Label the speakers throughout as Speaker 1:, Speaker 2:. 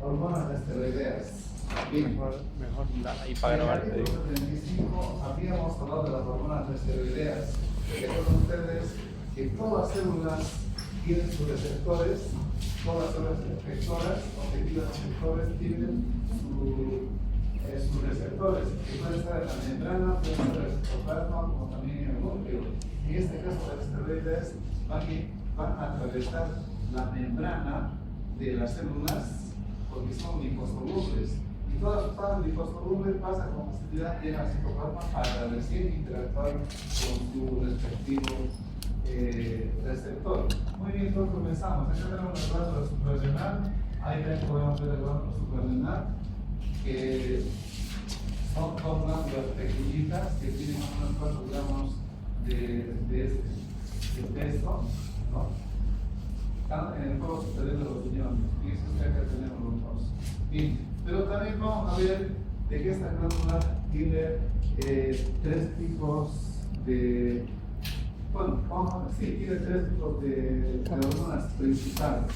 Speaker 1: hormonas esteroideas. Bien.
Speaker 2: Mejor ahí
Speaker 1: En
Speaker 2: para
Speaker 1: el
Speaker 2: grabar.
Speaker 1: capítulo 35 habíamos hablado de las hormonas esteroideas. Recuerden ustedes que todas las células tienen sus receptores, todas las células efectoras o tejidos efectores tienen sus receptores, que pueden estar en la membrana, pueden estar en el citoplasma, como también en el núcleo. En este caso, las esteroides van a atravesar la membrana de las células porque son liposolubles. Y todas las partes liposolubles pasan con facilidad en el citoplasma para recién interactuar con su respectivo receptor. Muy bien, entonces comenzamos. Acá tenemos la glándula suprarrenal. Ahí también podemos ver la glándula suprarrenal, que son dos glándulas pequeñitas que tienen más o menos 4 gramos de peso, ¿no? Están en el foro superior de los riñones. Fíjense que acá tenemos los dos. Bien, pero también vamos a ver de que esta glándula tiene 3 tipos de. Bueno, tiene 3 tipos de hormonas principales,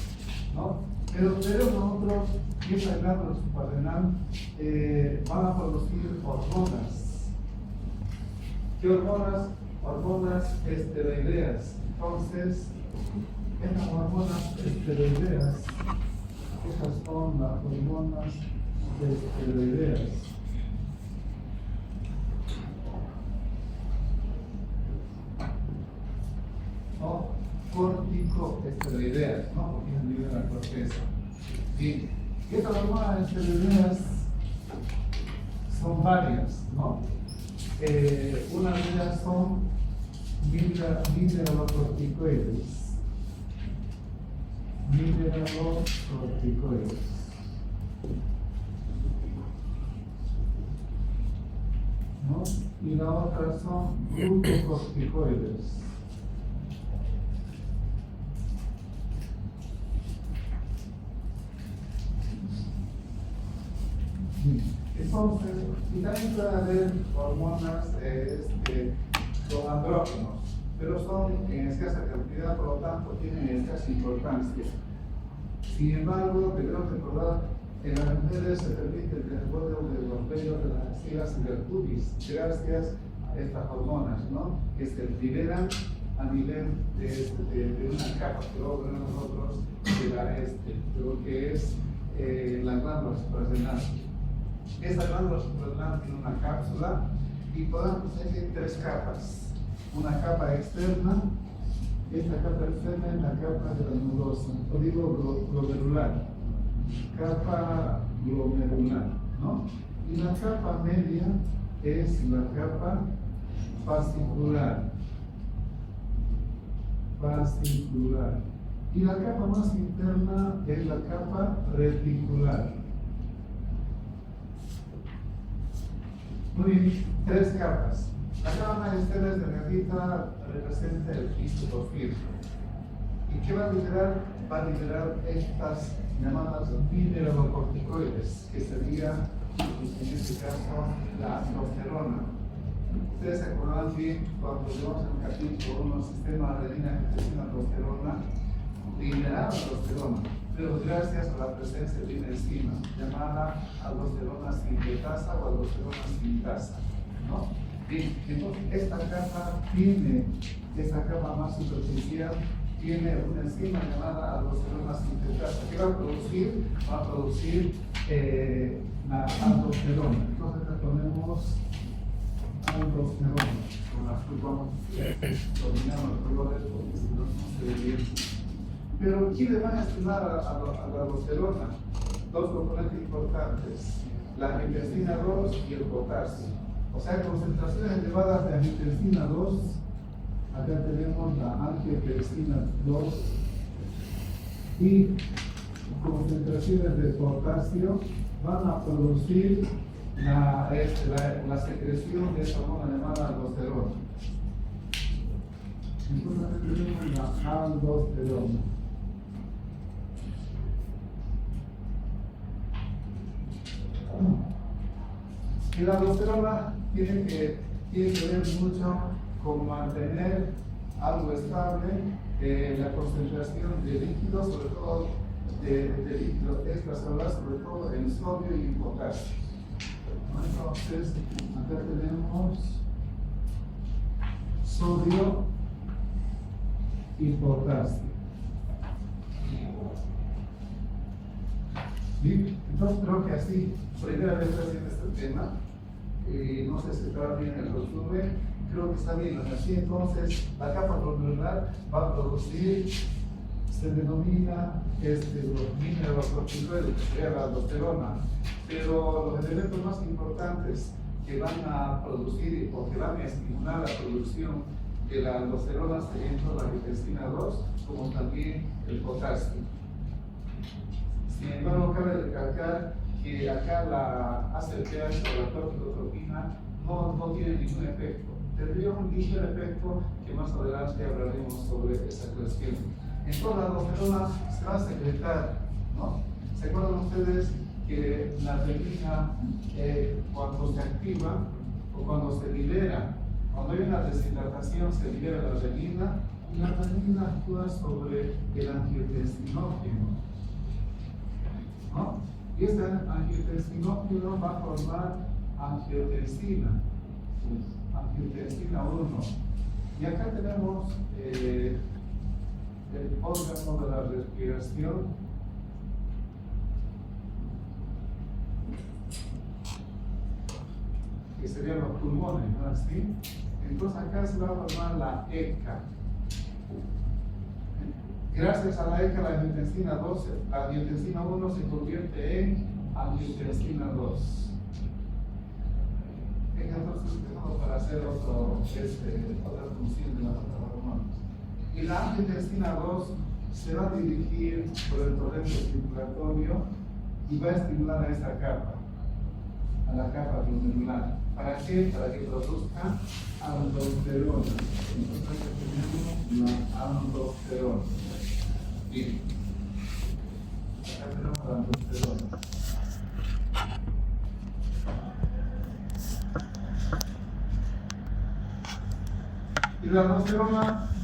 Speaker 1: ¿no? Pero nosotros, y esta glándula suprarrenal, van a producir hormonas. ¿Qué hormonas? Hormonas esteroideas. Entonces, estas hormonas esteroideas, estas son las hormonas esteroideas. O corticoesteroideas, ¿no? Porque es el nivel de la corteza. Bien, estas hormonas esteroideas son varias, ¿no? Una de ellas son mineralocorticoides. Mineralocorticoides. ¿No? Y la otra son glucocorticoides. Entonces, y también puede haber hormonas con andrógenos, pero son en escasa cantidad, por lo tanto tienen escasa importancia. Sin embargo, debemos recordar que en las mujeres se permite el desarrollo de los vellos de las axilas y del pubis, gracias a estas hormonas, ¿no? Que se liberan a nivel de una capa que luego veremos nosotros de lo que es la glándula suprarrenal. Esta glándula suprarrenal tiene una cápsula y podemos hacer 3 capas. Una capa externa, esta capa externa es la capa granulosa, o digo glomerular, capa glomerular, ¿no? Y la capa media es la capa fascicular. Y la capa más interna es la capa reticular. Muy bien, 3 capas. La capa más externa de negrita representa el histofiltro. ¿Y qué va a liberar? Va a liberar estas llamadas mineralocorticoides, que sería, en este caso, la aldosterona. Ustedes se acordarán que cuando vemos en el capítulo 1, sistema adenina-angiotensina-aldosterona, liberaba aldosterona, pero gracias a la presencia de una enzima llamada aldosterona sintetasa o aldosterona sintasa, ¿no? Bien, entonces esta capa más superficial tiene una enzima llamada aldosterona sintetasa. ¿Qué va a producir? Va a producir la aldosterona. Entonces acá ponemos aldosterona, con las que vamos dominar los colores porque si no, no se ve bien. Pero ¿qué le van a estimar a la aldosterona? 2 componentes importantes, la angiotensina 2 y el potasio. O sea, concentraciones elevadas de angiotensina 2, acá tenemos la angiotensina 2, y concentraciones de potasio van a producir la secreción de esa hormona llamada aldosterona. Entonces acá tenemos la aldosterona. Y la aldosterona tiene que ver mucho con mantener algo estable la concentración de líquidos, sobre todo de líquido extracelular, sobre todo en sodio y en potasio. Entonces, acá tenemos sodio y potasio. Bien, entonces creo que así, primera vez haciendo este tema, no sé si está bien el resumen, creo que está bien. Así entonces, la capa glomerular va a producir, se denomina los mineralocorticoides, que sería la aldosterona, pero los elementos más importantes que van a producir o que van a estimular la producción de la aldosterona serían la angiotensina 2, como también el potasio. Sin embargo, cabe recalcar que acá la ACTH o la corticotropina no tiene ningún efecto. Tendría un ligero efecto que más adelante hablaremos sobre esa cuestión. Entonces la aldosterona se va a secretar, ¿no? ¿Se acuerdan ustedes que la renina cuando se activa o cuando se libera, cuando hay una deshidratación se libera la renina y la renina actúa sobre el angiotensinógeno, ¿no? Y este angiotensinógeno va a formar angiotensina 1. Y acá tenemos el órgano de la respiración, que serían los pulmones, ¿no? ¿Así? Entonces acá se va a formar la ECA. Gracias a la ECA, la angiotensina 1 se convierte en angiotensina 2. Entonces empezamos para hacer otra función de las otras hormonas. Y la angiotensina 2 se va a dirigir por el torrente circulatorio y va a estimular a esta capa, a la capa glomerular. ¿Para qué? Para que produzca aldosterona. Entonces aquí tenemos la aldosterona. Bien. Acá tenemos la aldosterona. Y la aldosterona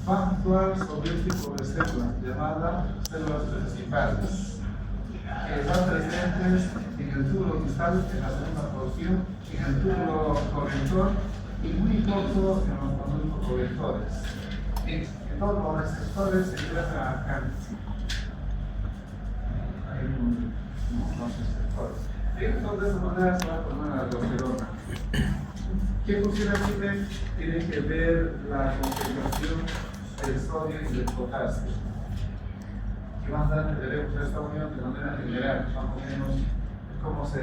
Speaker 1: va a actuar sobre un tipo de células llamadas células principales, que están presentes en el túbulo distal, en la segunda porción, en el túbulo corrector y muy poco en los conductos colectores. Bien, entonces los receptores se encuentran acá. Hay unos receptores. Bien, entonces de esa manera se va a formar la aldosterona. ¿Qué función tiene que ver la concentración del sodio y del potasio? Que más adelante veremos esta unión de manera general, más o menos cómo son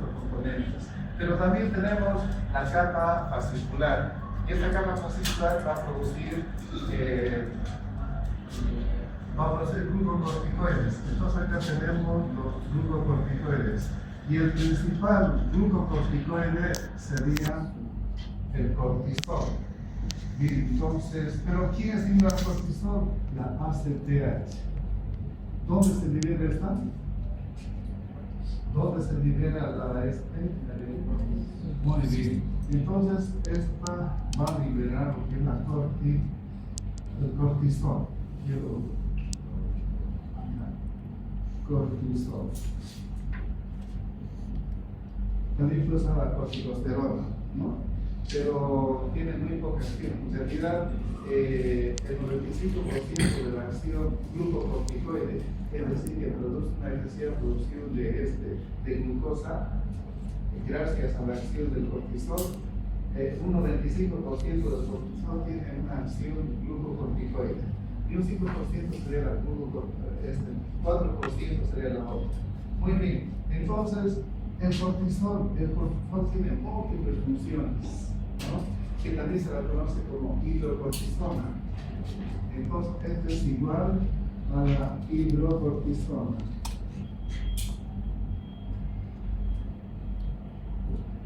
Speaker 1: los componentes. Pero también tenemos la capa fascicular. Y esta capa fascicular va a producir glucocorticoides. Entonces acá tenemos los glucocorticoides. Y el principal glucocorticoide sería el cortisol. Bien, entonces, ¿pero quién estimula el cortisol? La ACTH. ¿Dónde se libera esta? ¿Dónde se libera la Muy bien. Entonces, esta va a liberar lo que es el cortisol. Cortisol. También usa la corticosterona, ¿no? Pero tiene muy poca acción. En realidad, el 95% de la acción glucocorticoide, es decir, que produce una excesiva producción de glucosa, gracias a la acción del cortisol, un 95% del cortisol tiene una acción glucocorticoide. Y un 5% sería la glucocorticoide, 4% sería la otra. Muy bien, entonces, el cortisol tiene múltiples funciones, ¿no? Que también se la conoce como hidrocortisona. Entonces, esto es igual a la hidrocortisona.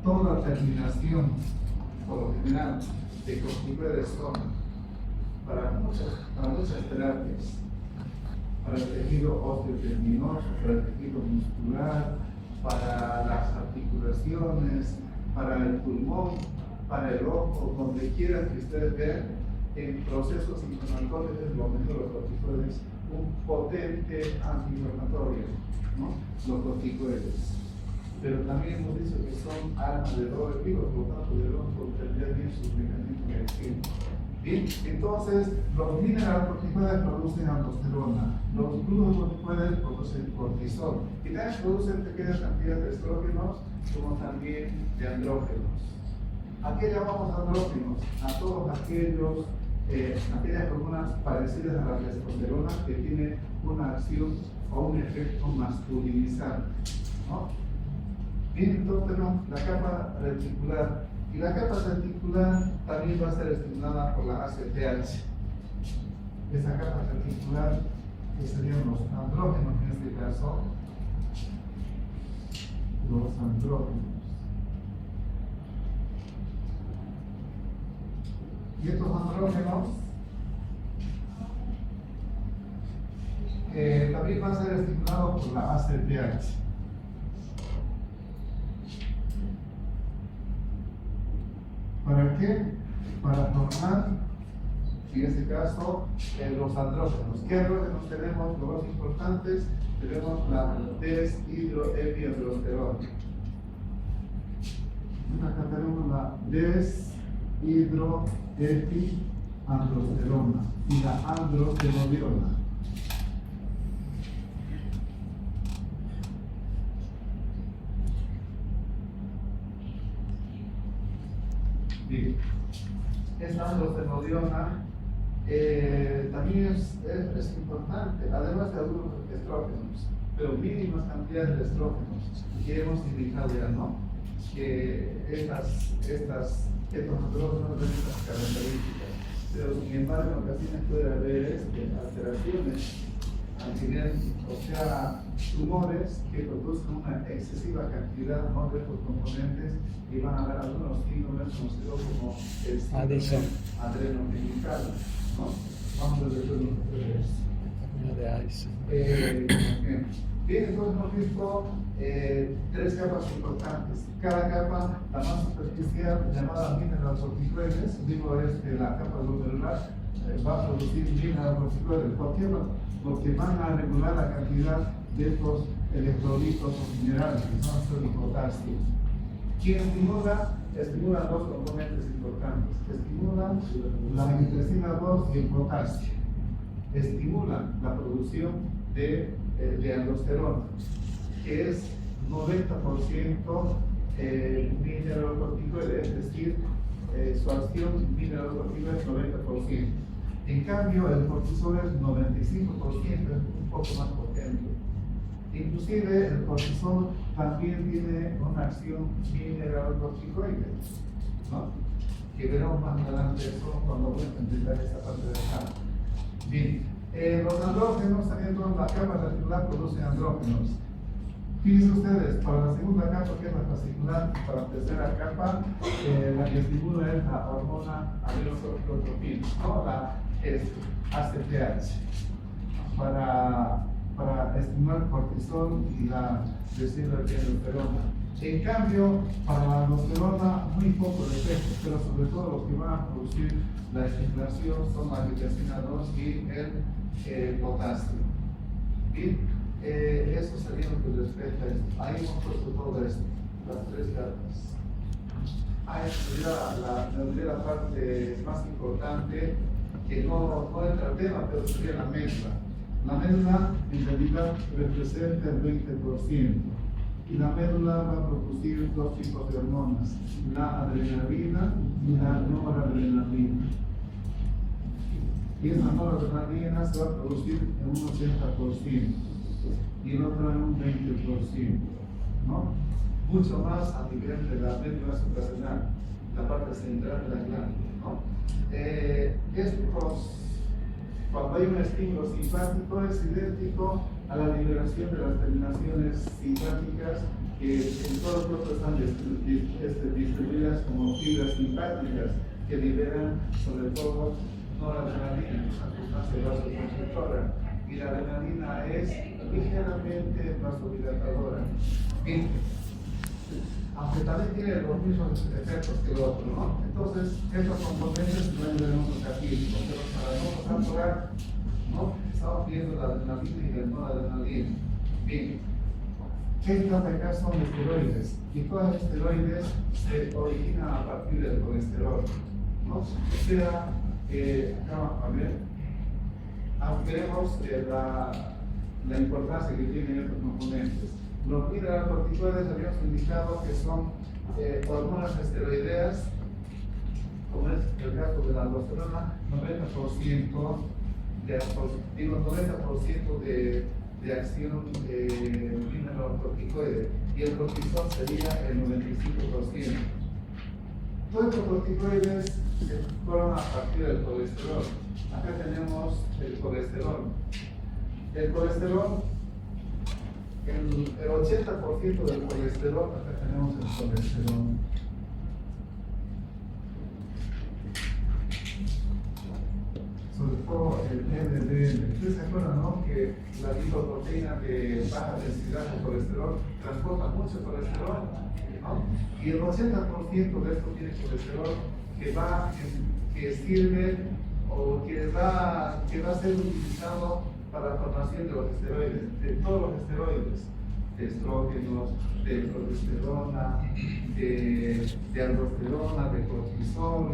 Speaker 1: Toda terminación, por lo general, de corticoides son para muchas terapias, para el tejido osteotendinoso, para el tejido muscular, para las articulaciones, para el pulmón, para el ojo, donde quiera que ustedes vean, en procesos inflamatorios, lo mejor los corticoides un potente antiinflamatorio, ¿no? Los corticoides. Pero también hemos dicho que son armas de doble filo, por lo tanto debemos comprender bien sus mecanismos de acción. Bien, entonces los mineralocorticoides producen aldosterona, los glucocorticoides producen cortisol y también producen pequeñas cantidades de estrógenos como también de andrógenos. ¿A qué llamamos andrógenos? A todos aquellas hormonas parecidas a la testosterona que tienen una acción o un efecto masculinizante, ¿no? Bien, entonces tenemos la capa reticular, y la capa reticular también va a ser estimulada por la ACTH. Esa capa reticular, que serían los andrógenos en este caso, los andrógenos. Y estos andrógenos también van a ser estimulados por la ACTH. ¿Para qué? Para formar, en este caso, los andrógenos. ¿Qué andrógenos tenemos? Los más importantes, tenemos la deshidroepiandrosterona. Acá tenemos la deshidroepiandrosterona y la androstenodiona. Bien. Esta androstenodiona también es importante, además de algunos estrógenos, pero mínimas cantidades de estrógenos, que hemos indicado ya, ¿no? Que estos andrógenos tienen estas características, pero sin embargo en ocasiones puede haber alteraciones al nivel, o sea, tumores que producen una excesiva cantidad, ¿no?, de estos componentes y van a haber algunos síndromes conocidos como el síndrome adrenogenital, ¿no? Vamos a ver después bien, entonces hemos visto tres capas importantes. Cada capa, la más superficial, llamada mineralocorticoides, digo es que la capa glomerular va a producir mineralocorticoides. ¿Por qué? Porque van a regular la cantidad de estos electrolitos o minerales, que son sodio y potasio. ¿Quién estimula? Estimulan dos componentes importantes. Estimulan la angiotensina 2 y el potasio. Estimulan la producción de aldosterona, que es 90% mineralocorticoide, es decir, su acción mineralocorticoide es 90%. En cambio, el cortisol es 95%, es un poco más potente. Inclusive, el cortisol también tiene una acción mineralocorticoide, ¿no? Que veremos más adelante eso cuando voy a entender esta parte de acá. Bien, los andrógenos, también toda la capa reticular produce andrógenos. Fíjense ustedes, para la segunda capa, que es la fascicular, para la tercera capa, la que estimula es la hormona adrenocorticotropina, ¿no? La ACTH, para estimular el cortisol y la deshidroepiandrosterona. En cambio, para la aldosterona, muy poco de efecto, pero sobre todo los que van a producir la estimulación son la angiotensina 2 y el potasio. Bien, eso sería lo que respecta a esto. Ahí hemos puesto todo esto, las tres capas. Ahí sería la parte más importante, que no entra al tema, pero sería la médula. La médula en realidad representa el 20%. Y la médula va a producir dos tipos de hormonas, la adrenalina y la noradrenalina. Y esa noradrenalina se va a producir en un 80% y el otro en un 20%, ¿no? Mucho más a nivel de la médula suprarrenal, la parte central de la glándula, ¿no? Cuando hay un estímulo simpático, es idéntico a la liberación de las terminaciones simpáticas que en todo el cuerpo están distribuidas como fibras simpáticas que liberan sobre todo noradrenalina, una sustancia vasoconstrictora, y la adrenalina es ligeramente vasodilatadora. Bien, aunque también tiene los mismos efectos que el otro, ¿no? Entonces, estos componentes no veremos aquí, porque para no pasar por ¿no? Estamos viendo la adrenalina y la noradrenalina. Bien, ¿qué trata acá? Son esteroides, y todos los esteroides se originan a partir del colesterol, ¿no? O sea, acá vamos a ver, aunque vemos la importancia que tienen estos componentes. Los mineralocorticoides habíamos indicado que son hormonas esteroideas, como es el caso de la aldosterona, 90% de acción de mineralocorticoides, y el cortisol sería el 95%. Todos estos corticoides se forman a partir del colesterol. Acá tenemos el colesterol. El colesterol, el 80% del colesterol, acá tenemos el colesterol. Sobre todo el LDL. Ustedes se acuerdan, ¿no? Que la lipoproteína de baja densidad de colesterol transporta mucho colesterol, ¿no? Y el 80% de esto tiene colesterol que sirve o que va a ser utilizado para la formación de los esteroides, de todos los esteroides, de estrógenos, de progesterona, de aldosterona, de cortisol,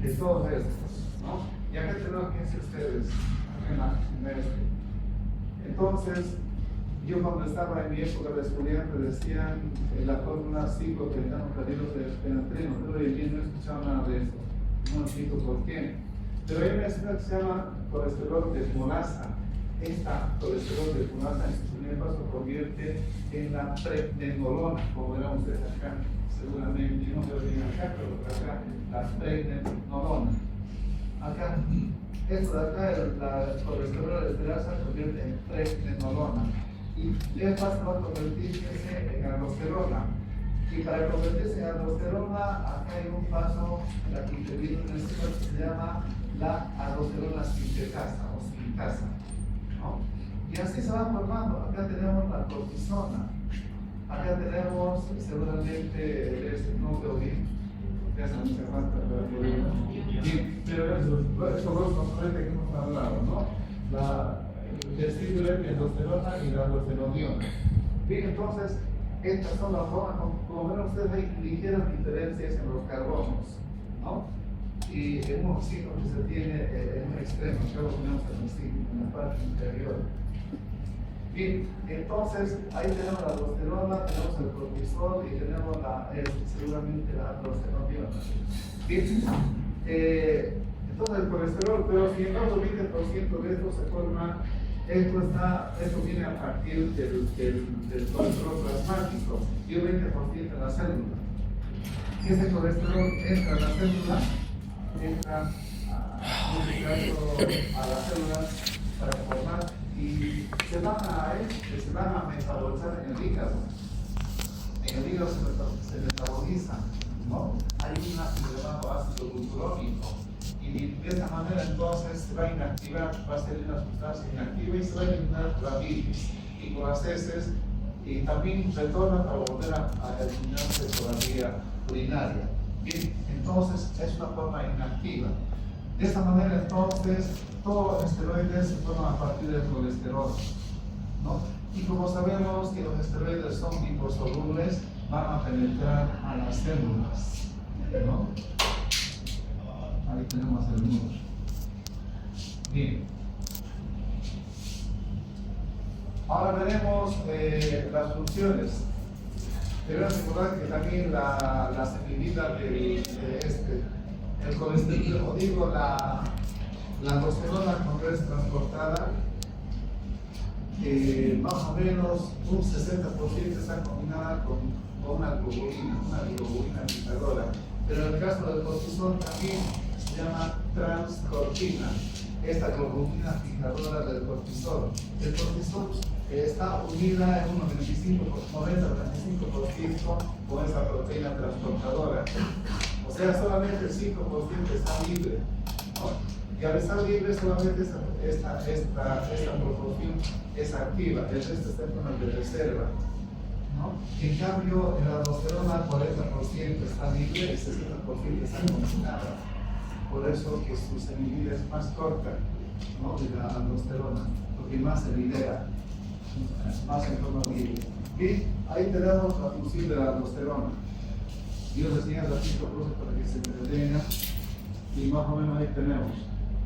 Speaker 1: de todos estos, ¿no? Y acá tenemos, fíjense ustedes, entonces, yo cuando estaba en mi época de estudiante decían la fórmula 5-30 calorías de penatreno, pero hoy en día no he escuchado nada de eso, no entiendo por qué. Pero hay una enzima que se llama colesterol desmolasa. Esta colesterol desmolasa en su primer paso convierte en la prednisolona, como verán ustedes acá, seguramente, no se lo digan acá, pero acá, la prednisolona. Acá, esto de acá, la colesterol desmolasa se convierte en prednisolona. Y el paso va a convertirse en aldosterona. Y para convertirse en aldosterona, acá hay un paso, la que interviene en el sistema que se llama la aldosterona sintetasa o sintasa, ¿no? Y así se va formando. Acá tenemos la cortisona, acá tenemos seguramente este núcleo bien, ya se me falta, pero estos dos componentes que hemos hablado, ¿no? El estímulo, la aldosterona y la aldosteroniona. Bien, entonces, estas son las formas, como ven ustedes, hay ligeras diferencias en los carbonos, ¿no? Y en un oxígeno que se tiene en un extremo, ya lo tenemos en la parte inferior. Bien, entonces ahí tenemos la aldosterona, tenemos el cortisol y tenemos seguramente la aldosteroniona. Bien, entonces el colesterol, pero sin embargo el 20% de esto se forma. Esto viene a partir del colesterol plasmático y un 20% en la célula. Ese colesterol entra a la célula, entra a las células para formar y se van a metabolizar en el hígado. En el hígado se metaboliza, ¿no? Hay un ácido llamado ácido glucurónico. Y de esa manera entonces se va a inactivar, va a ser una sustancia inactiva y se va a eliminar la bilis y con las heces y también retorna para volver a eliminarse por la vía urinaria. Bien, entonces es una forma inactiva. De esta manera entonces todos los esteroides se forman a partir del colesterol, ¿no? Y como sabemos que los esteroides son liposolubles, van a penetrar a las células, ¿no? Ahí tenemos el número. Bien. Ahora veremos las funciones. Debemos recordar que también las inhibidas el colesterol, o digo, la aldosterona cuando es transportada, más o menos un 60% está combinada con una globulina fijadora. Pero en el caso del cortisol también se llama transcortina, esta globulina fijadora del cortisol. El cortisol está unida en un 90-95% con esa proteína transportadora. O sea, solamente el 5% está libre, ¿no? Y al estar libre, solamente esta proporción es activa, el resto está en forma de reserva, ¿no? En cambio, en la aldosterona, 40% está libre y 60% está combinada. Por eso que su sensibilidad es más corta. ¿no? De la aldosterona, porque más se libera, más en forma libre. Y ahí tenemos la función de la aldosterona. Yo les enseño las 5 cosas para que se entretengan y más o menos ahí tenemos.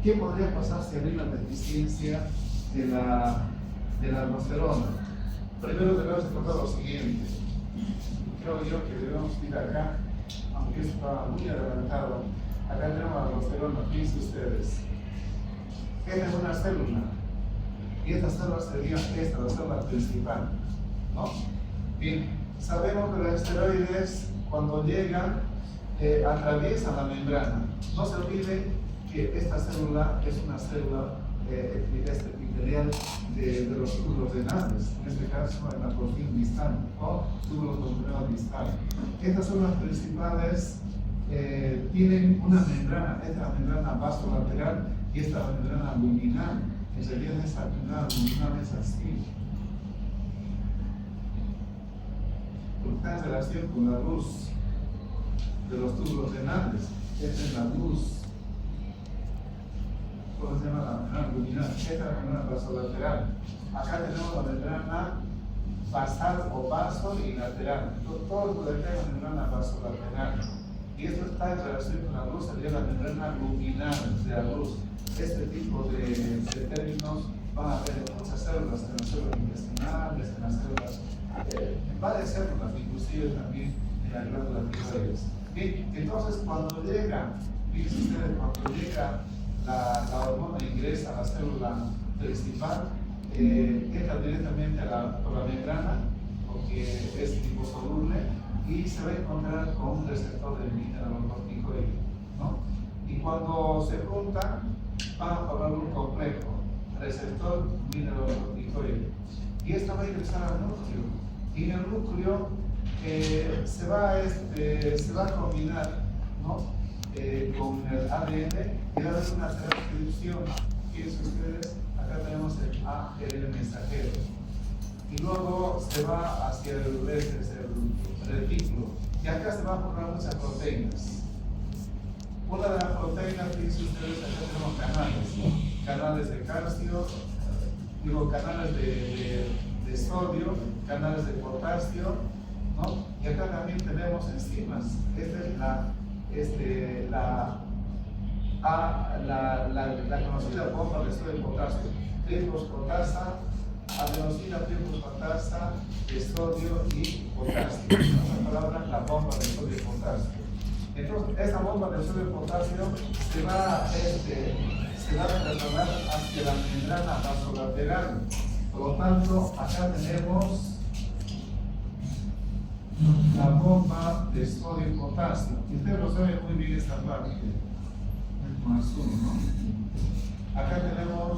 Speaker 1: ¿Qué podría pasar si hay una deficiencia de la aldosterona? Primero debemos encontrar lo siguiente. Creo yo que debemos ir acá, aunque esto está muy adelantado. Acá tenemos la aldosterona, fíjense ustedes. Esta es una célula y esta célula sería esta, la célula principal, ¿no? Bien, sabemos que los esteroides cuando llegan atraviesan la membrana. No se olvide que esta célula es una célula epitelial de los túbulos renales, en este caso en la porfina distal o túbulos conjugados distal. Estas células principales tienen una membrana, esta es la membrana vasolateral y esta es la membrana luminal. En realidad esa membrana luminal es así, porque está en relación con la luz de los túbulos renales. Esta es la luz. ¿Cómo se llama la membrana luminal? Esta es la membrana vasolateral. Acá tenemos la membrana basal o vaso y lateral. Todo lo que es la membrana vasolateral. Y esto está en relación con la luz, sería la membrana luminal de la luz. Este tipo de términos van a ver en muchas células, en las células intestinales, en las células, en varias células, inclusive también en la glándula tiroides. Bien, entonces cuando llega, fíjense ustedes, cuando llega la hormona ingresa a la célula principal, entra directamente por la membrana, porque es liposoluble, y se va a encontrar con un receptor de mineralocorticoide, ¿no? Y cuando se juntan, van a formar un complejo, receptor mineralocorticoide. Y esto va a ingresar al núcleo. Y en el núcleo se va a combinar, ¿no? Con el ADN y va a haber una transcripción. Fíjense ustedes, acá tenemos el ARN mensajero. Y luego se va hacia el retículo. Y acá se van a formar muchas proteínas. Una de las proteínas, fíjense ustedes, acá tenemos canales, ¿no? Canales de calcio, canales de sodio, canales de potasio, ¿no? Y acá también tenemos enzimas. Esta es la conocida bomba de sodio y potasio, trifosfatasa, adenosina trifosfatasa de sodio y potasio. En otras palabras, la bomba de sodio y potasio. Entonces, esta bomba de sodio y potasio se va a trasladar hacia la membrana vasolateral. Por lo tanto, acá tenemos la bomba de sodio y potasio. Y ustedes lo saben muy bien esta parte. Con azul, ¿no? Acá tenemos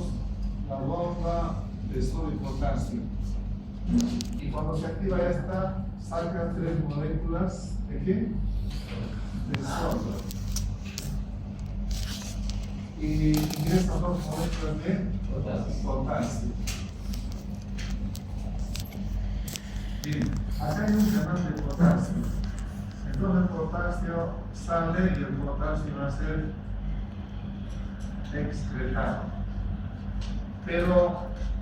Speaker 1: la bomba de sodio y potasio. Y cuando se activa esta, sacan 3 moléculas de ¿qué? De sodio. Y ingresan 2 moléculas de potasio. Bien, acá hay un canal de potasio. Entonces el potasio sale y el potasio va a ser excretado. Pero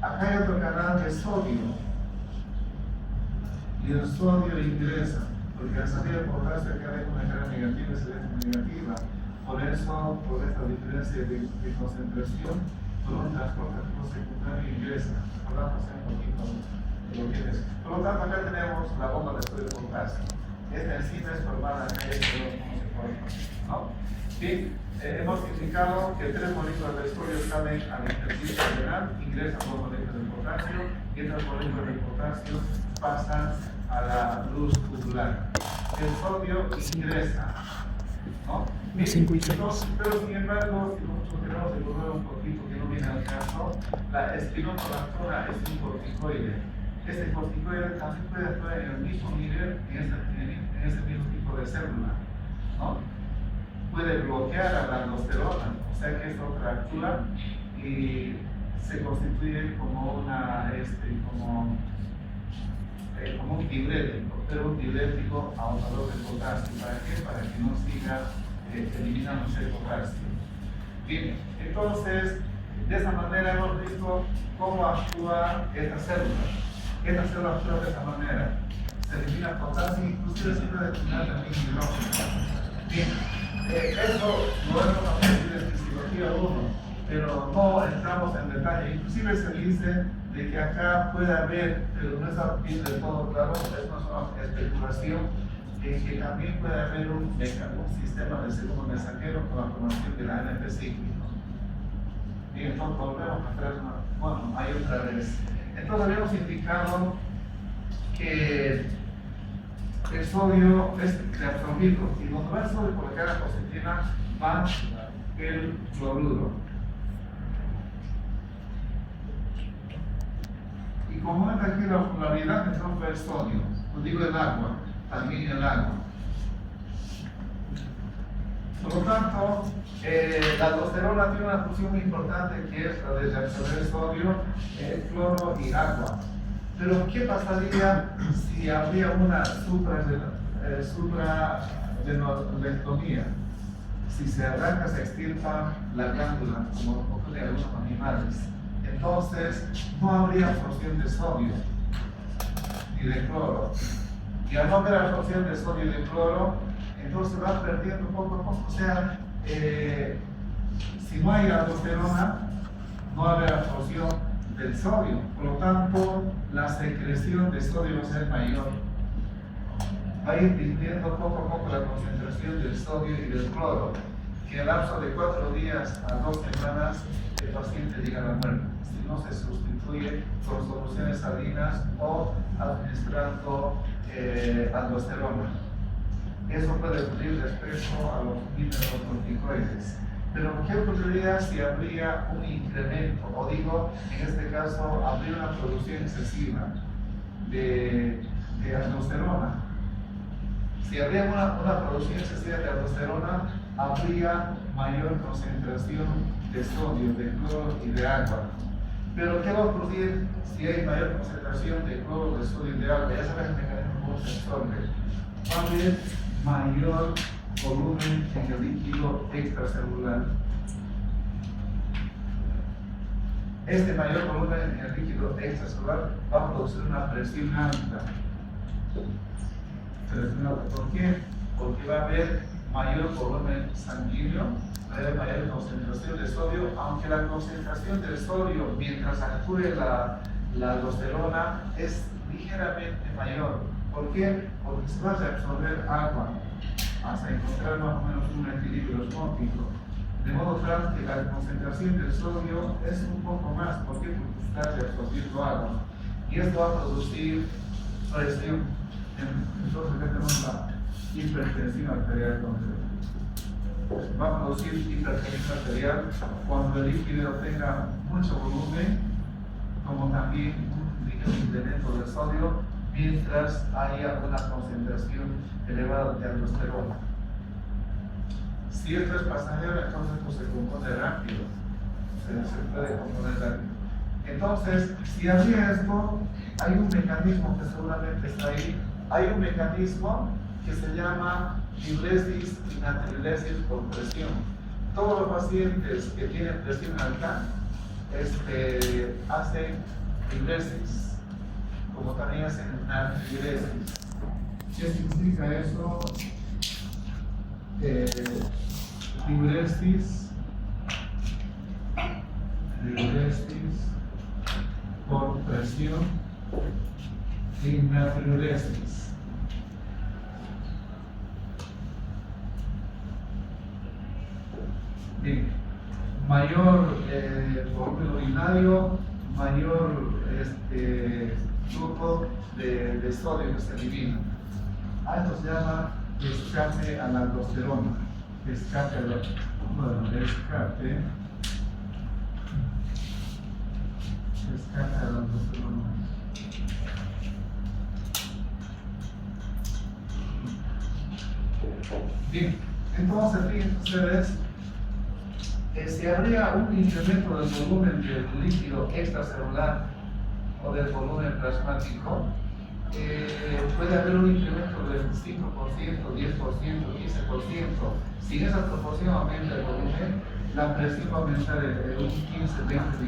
Speaker 1: acá hay otro canal de sodio. Y el sodio ingresa, porque al salir el potasio acá hay una carga negativa y se negativa. Por eso, por esta diferencia de concentración, por un transporte secundario ingresa. Hablamos un poquito de lo que es. Por lo tanto, acá tenemos la bomba de sodio y potasio. Esta enzima es formada acá en el ¿no? Bien, hemos indicado que 3 moléculas de sodio salen al intersticio renal, ingresan 2 moléculas de potasio y estas moléculas de potasio pasan a la luz tubular. El sodio ingresa, ¿no? Bien, entonces, pero sin embargo, si nosotros queremos evolucionar un poquito, que no viene al caso, la espinoprolactona es un corticoide. Este corticoide también puede actuar en el mismo nivel, en ese mismo tipo de célula, ¿no? Puede bloquear a la aldosterona, o sea que esto actúa y se constituye como como un diurético, pero un diurético ahorrador de potasio. ¿Para qué? Para que no siga eliminando ese potasio. Bien, entonces De esa manera hemos visto cómo actúa esta célula. Esta célula actúa de esta manera. Se elimina potasio, inclusive se puede eliminar también hidrógeno. Bien, eso lo hemos aprendido en fisiología 1, pero no entramos en detalle. Inclusive se dice de que acá puede haber, pero no está bien del todo claro, es una especulación, que también puede haber un sistema de segundo mensajero con la formación de la ANP cíclico. Y entonces volvemos a hacer hay otra vez. Entonces habíamos indicado que el sodio es reabsorbido y cuando va el sodio por la cara positiva va el cloruro. Y como es aquí la polaridad, entonces va el sodio, os digo el agua, también el agua. Por lo tanto, la aldosterona tiene una función muy importante que es la de reabsorber sodio, cloro y agua. Pero, ¿qué pasaría si habría una supradenectomía? Si se arranca, se extirpa la glándula, como ocurre en algunos animales. Entonces, no habría absorción de sodio ni de cloro. Y al no haber absorción de sodio y de cloro, entonces va perdiendo poco a poco. O sea, si no hay aldosterona, no va a haber absorción del sodio, por lo tanto la secreción de sodio va a ser mayor. Va a ir disminuyendo poco a poco la concentración del sodio y del cloro, que en el lapso de 4 días a 2 semanas el paciente llega a la muerte, si no se sustituye por soluciones salinas o administrando aldosterona. Eso puede ocurrir respecto a los mineralocorticoides. Pero ¿qué ocurriría si habría un incremento? O digo, en este caso, habría una producción excesiva de aldosterona. Si habría una producción excesiva de aldosterona, habría mayor concentración de sodio, de cloro y de agua. Pero ¿qué va a ocurrir si hay mayor concentración de cloro, de sodio y de agua? Ya sabes el mecanismo cómo se absorbe. Va a haber mayor volumen en el líquido extracelular. Este mayor volumen en el líquido extracelular va a producir una presión alta. ¿Por qué? Porque va a haber mayor volumen sanguíneo, va a haber mayor concentración de sodio, aunque la concentración del sodio mientras actúe la aldosterona es ligeramente mayor. ¿Por qué? Porque se va a reabsorber agua hasta encontrar más o menos un equilibrio osmótico. De modo tal que la concentración del sodio es un poco más. ¿Por qué? Porque está reabsorbiendo agua. Y esto va a producir presión. Entonces ya tenemos la hipertensión arterial. Va a producir hipertensión arterial cuando el líquido tenga mucho volumen, como también un ligero incremento del sodio, mientras haya una concentración elevada de aldosterona. Si esto es pasajero, entonces pues, se compone rápido, se puede componer rápido. Entonces, si había esto, hay un mecanismo que seguramente está ahí. Hay un mecanismo que se llama diuresis y natriuresis por presión. Todos los pacientes que tienen presión alta hacen diuresis, como también hacen natriuresis. ¿Qué significa eso? Diuresis por presión y natriuresis. Bien, mayor volumen urinario, mayor flujo de sodio que se elimina. A esto se llama escape a la aldosterona. Escape a la aldosterona. Bien, entonces fíjense ustedes, si habría un incremento del volumen del líquido extracelular o del volumen plasmático, puede haber un incremento del 5%, 10%, 15%. Si esa proporción aumenta el volumen, la presión va a aumentar en un 15, 20,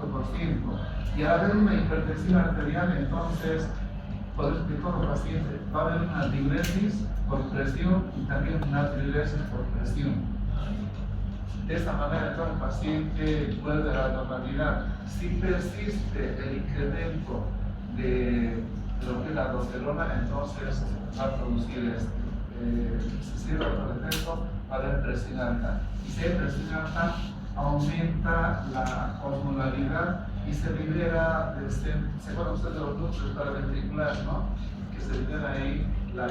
Speaker 1: 25%. Y al haber una hipertensión arterial, entonces, por eso que todo paciente va a haber una diuresis por presión y también una diuresis por presión. De esta manera, entonces, el paciente vuelve a la normalidad. Si persiste el incremento de lo que es la aldosterona, entonces va a producir si sirve por ejemplo, va a haber presión alta. Y si hay presión alta, aumenta la osmolaridad y se libera, se conoce de los núcleos paraventriculares, ¿no? Que se libera ahí la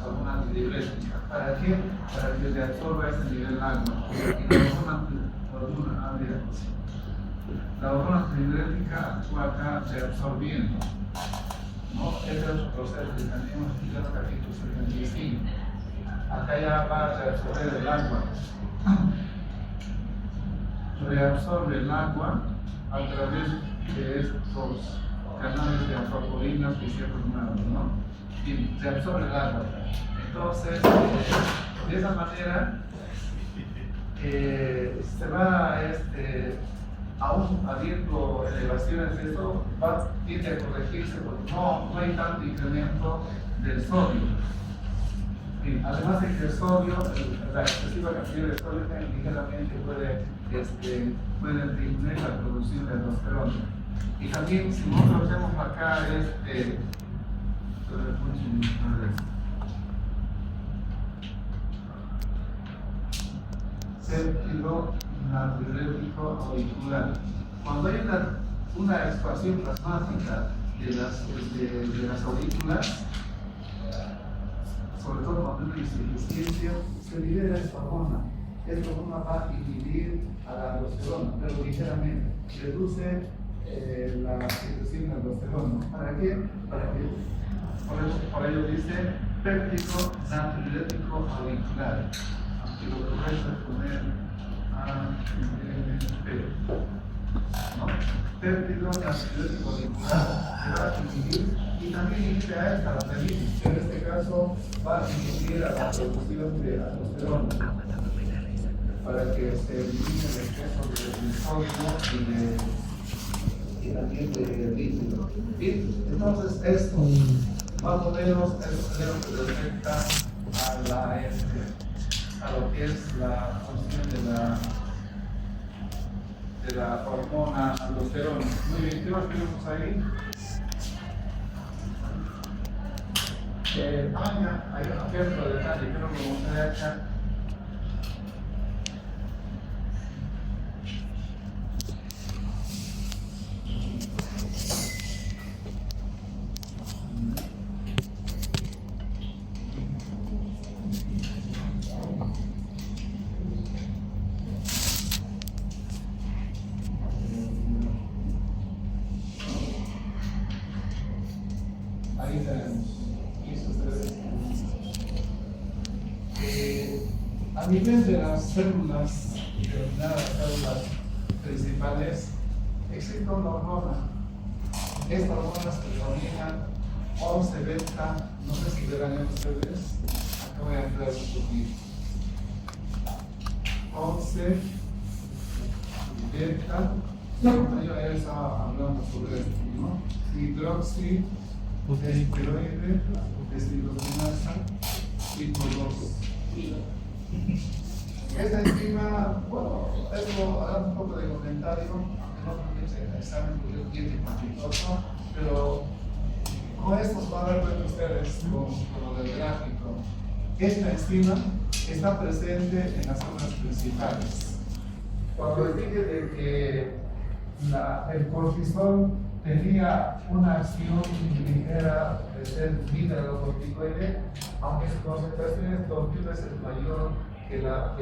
Speaker 1: hormona antidiurética. ¿Para qué? Para que se absorba ese nivel agua. La hormona antidiurética actúa acá reabsorbiendo, ¿no? Este es otro proceso que tenemos en el capítulo 75. Acá ya va a reabsorber el agua. Reabsorbe el agua a través de estos canales de anfocolinas y ciertos nuevos, ¿no? Y reabsorbe el agua. Entonces, de esa manera, se va aún habiendo elevaciones de esto, tiende a corregirse porque no hay tanto incremento del sodio. Y además de que el sodio, la excesiva cantidad de sodio ligeramente puede disminuir la producción de aldosterona. Y también, si nosotros vemos acá séptilo natriurético auricular. Cuando hay una expansión plasmática de las aurículas, sobre todo cuando hay insuficiencia, se libera esta hormona. Esta hormona va a inhibir a la aldosterona, pero ligeramente. Reduce la secreción de aldosterona. ¿Para qué? Para que, por ello dice péptido natriurético auricular. Aunque lo correcto es poner ¿no? Péptido natriurético auricular que va a inhibir y también inhibe a esta, la pelvis, que en este caso va a inhibir a la producción de aldosterona para que se elimine el exceso de sodio y también de líquido. Bien, entonces esto más o menos es lo que respecta a lo que es la función de la hormona aldosterona. Muy bien, ¿qué más tenemos ahí? Hay un ejemplo de detalle que no me gustaría acá. Ahí tenemos. A nivel de las células, denominadas células principales, existe una hormona. Esta hormona se denomina 11 beta, no sé si verán ustedes, acá voy a entrar un poquito. 11 beta, yo ya estaba hablando sobre esto, ¿no? Hidroxi, esteroide, deshidrogenasa, tipo 2. Esta enzima, bueno, esto hará un poco de comentario, aunque no comience el examen porque es bien dificultoso, pero con esto van a dar cuenta ustedes con lo del gráfico. Esta enzima está presente en las zonas principales. Cuando les dije de que el cortisol tenía una acción ligera de ser mineralocorticoide, aunque su concentración es 2000 veces mayor que la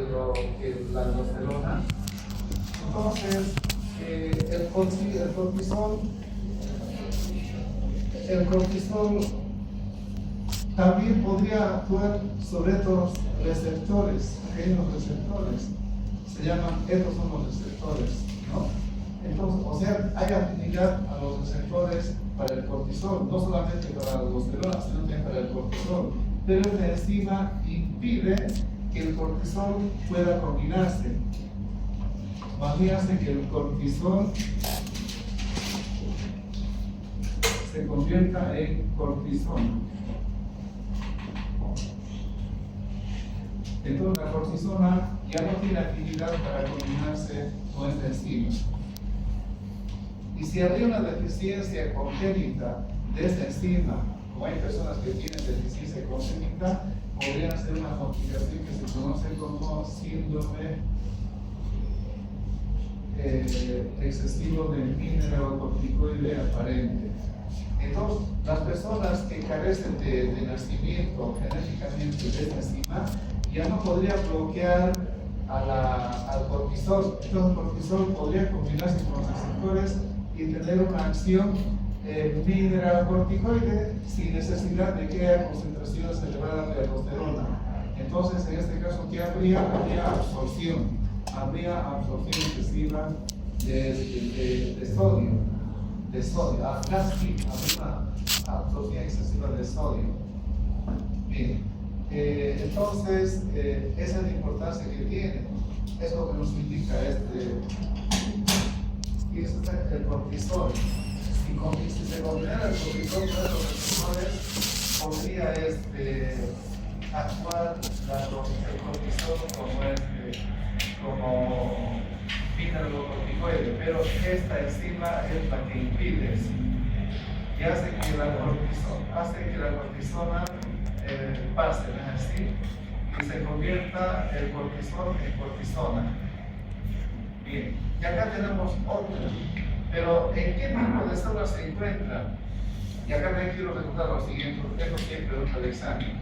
Speaker 1: aldosterona. Entonces, el cortisol también podría actuar sobre otros receptores. Hay unos receptores, se llaman, estos son los receptores, ¿no? Entonces, o sea, hay afinidad a los receptores para el cortisol, no solamente para la aldosterona, sino también para el cortisol. Pero esta enzima impide que el cortisol pueda combinarse. Más bien hace que el cortisol se convierta en cortisona. Entonces la cortisona ya no tiene afinidad para combinarse con esta enzima. Y si habría una deficiencia congénita de esta enzima, como hay personas que tienen deficiencia congénita, podrían ser una complicación que se conoce como síndrome excesivo de mineralocorticoide aparente. Entonces, las personas que carecen de nacimiento genéticamente de esta enzima ya no podrían bloquear al cortisol. Entonces, el cortisol podría combinarse con los receptores y tener una acción mineralocorticoide sin necesidad de que haya concentraciones elevadas de aldosterona. Entonces, en este caso, ¿qué habría? Habría absorción excesiva de sodio. Casi habría una absorción excesiva de sodio. Bien, entonces, esa es la importancia que tiene. Es lo que nos indica el cortisol. Si se combinara el cortisol con los receptores, podría actuar el cortisol como mineralocorticoide, pero esta enzima es la que impide eso. Y hace que la cortisona pase así y se convierta el cortisol en cortisona. Bien, y acá tenemos otra, pero ¿en qué tipo de células se encuentra? Y acá me quiero recordar lo siguiente, porque eso siempre es el examen.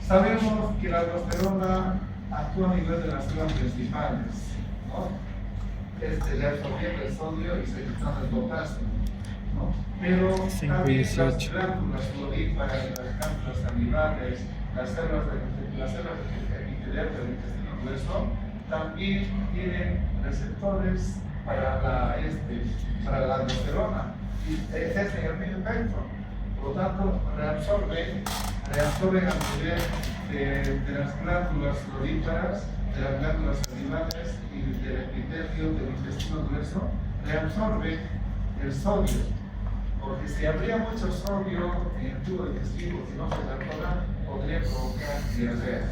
Speaker 1: Sabemos que la aldosterona actúa a nivel de las células principales, ¿no? Reabsorbiendo el sodio y secretando el potasio, ¿no? Pero también las glándulas sudoríparas, las glándulas salivales, las células epiteliales del intestino grueso, también tienen receptores para la aldosterona y ejercen el mismo efecto. Por lo tanto, reabsorben a nivel de las glándulas sudoríparas, de las glándulas salivales y del epitelio del intestino grueso, reabsorben el sodio. Porque si habría mucho sodio en el tubo digestivo que no se reabsorba, podría provocar diarrea.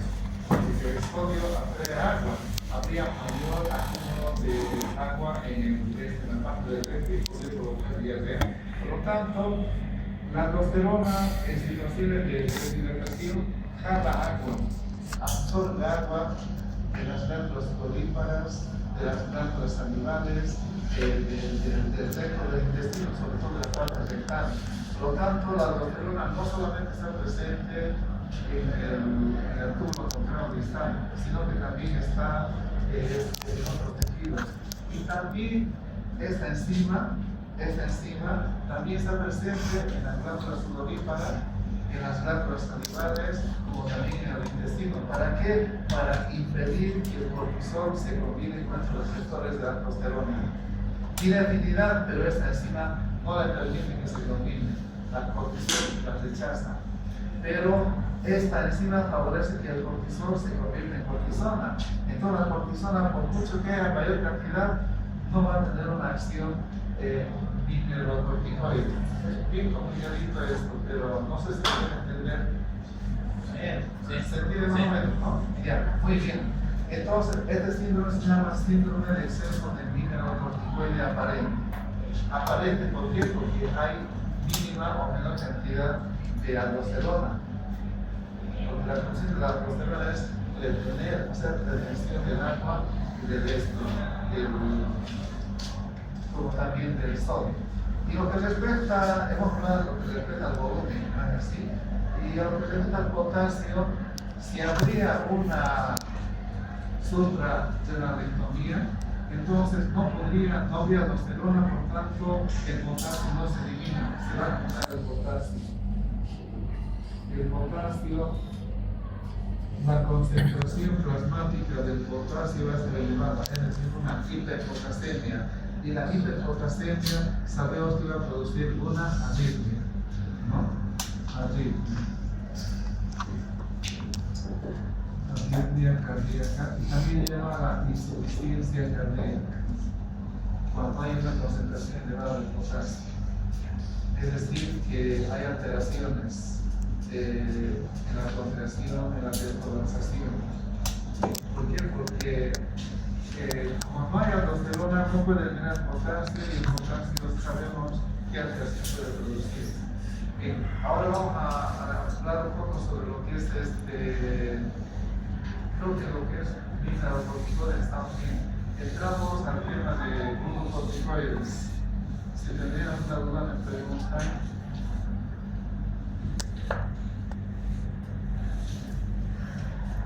Speaker 1: Si el sodio absorbe agua, habría mayor acúmulo de agua en la parte del recto y podría provocar diarrea. Por lo tanto, la aldosterona en situaciones de deshidratación jala agua, absorbe agua de las glándulas sudoríparas, de las glándulas salivales, del recto del intestino, sobre todo de la parte rectal. Por lo tanto, la aldosterona no solamente está presente en el tubo control distal, sino que también está en otros tejidos. Y también esta enzima también está presente en las glándulas sudoríparas, en las glándulas salivales, como también en el intestino. ¿Para qué? Para impedir que el cortisol se combine con los receptores de la aldosterona. Tiene afinidad, pero esta enzima no le permite que se combine. La cortisol la rechaza. Pero esta enzima favorece que el cortisol se convierta en cortisona. Entonces la cortisona, por mucho que haya mayor cantidad, no va a tener una acción mineralocorticoide. Es bien complicadito esto, pero no sé si se puede entender. Bien, ¿se entiende más o menos, no? Ya, muy bien. Entonces, este síndrome se llama síndrome de exceso de mineralocorticoide aparente. Aparente, ¿por qué? Porque hay mínima o menor cantidad de aldosterona. Porque la función de la aldosterona es retener, hacer retención del agua y como también del sodio. Y lo que respecta, hemos hablado de lo que respecta al volumen, ¿no? ¿Sí? Y a lo que respecta al potasio, si habría una suprarenalectomía, entonces no habría aldosterona, por tanto el potasio no se elimina, se va a quitar el potasio. El potasio, la concentración plasmática del potasio va a ser elevada, es decir, una hiperpotasemia. Y la hiperpotasemia sabemos que va a producir una arritmia, ¿no? Arritmia cardíaca y también lleva a la insuficiencia cardíaca cuando hay una concentración elevada de potasio. Es decir, que hay alteraciones en la contracción, en la despolarización. ¿Por qué? Porque como no hay aldosterona, no puede eliminar potasio y el potasio sabemos qué alteración puede producir. Bien, ahora vamos a hablar un poco sobre lo que es creo que lo que es mineralocorticoides también. Entramos al tema de glucocorticoides. Si tendrían alguna duda me preguntan.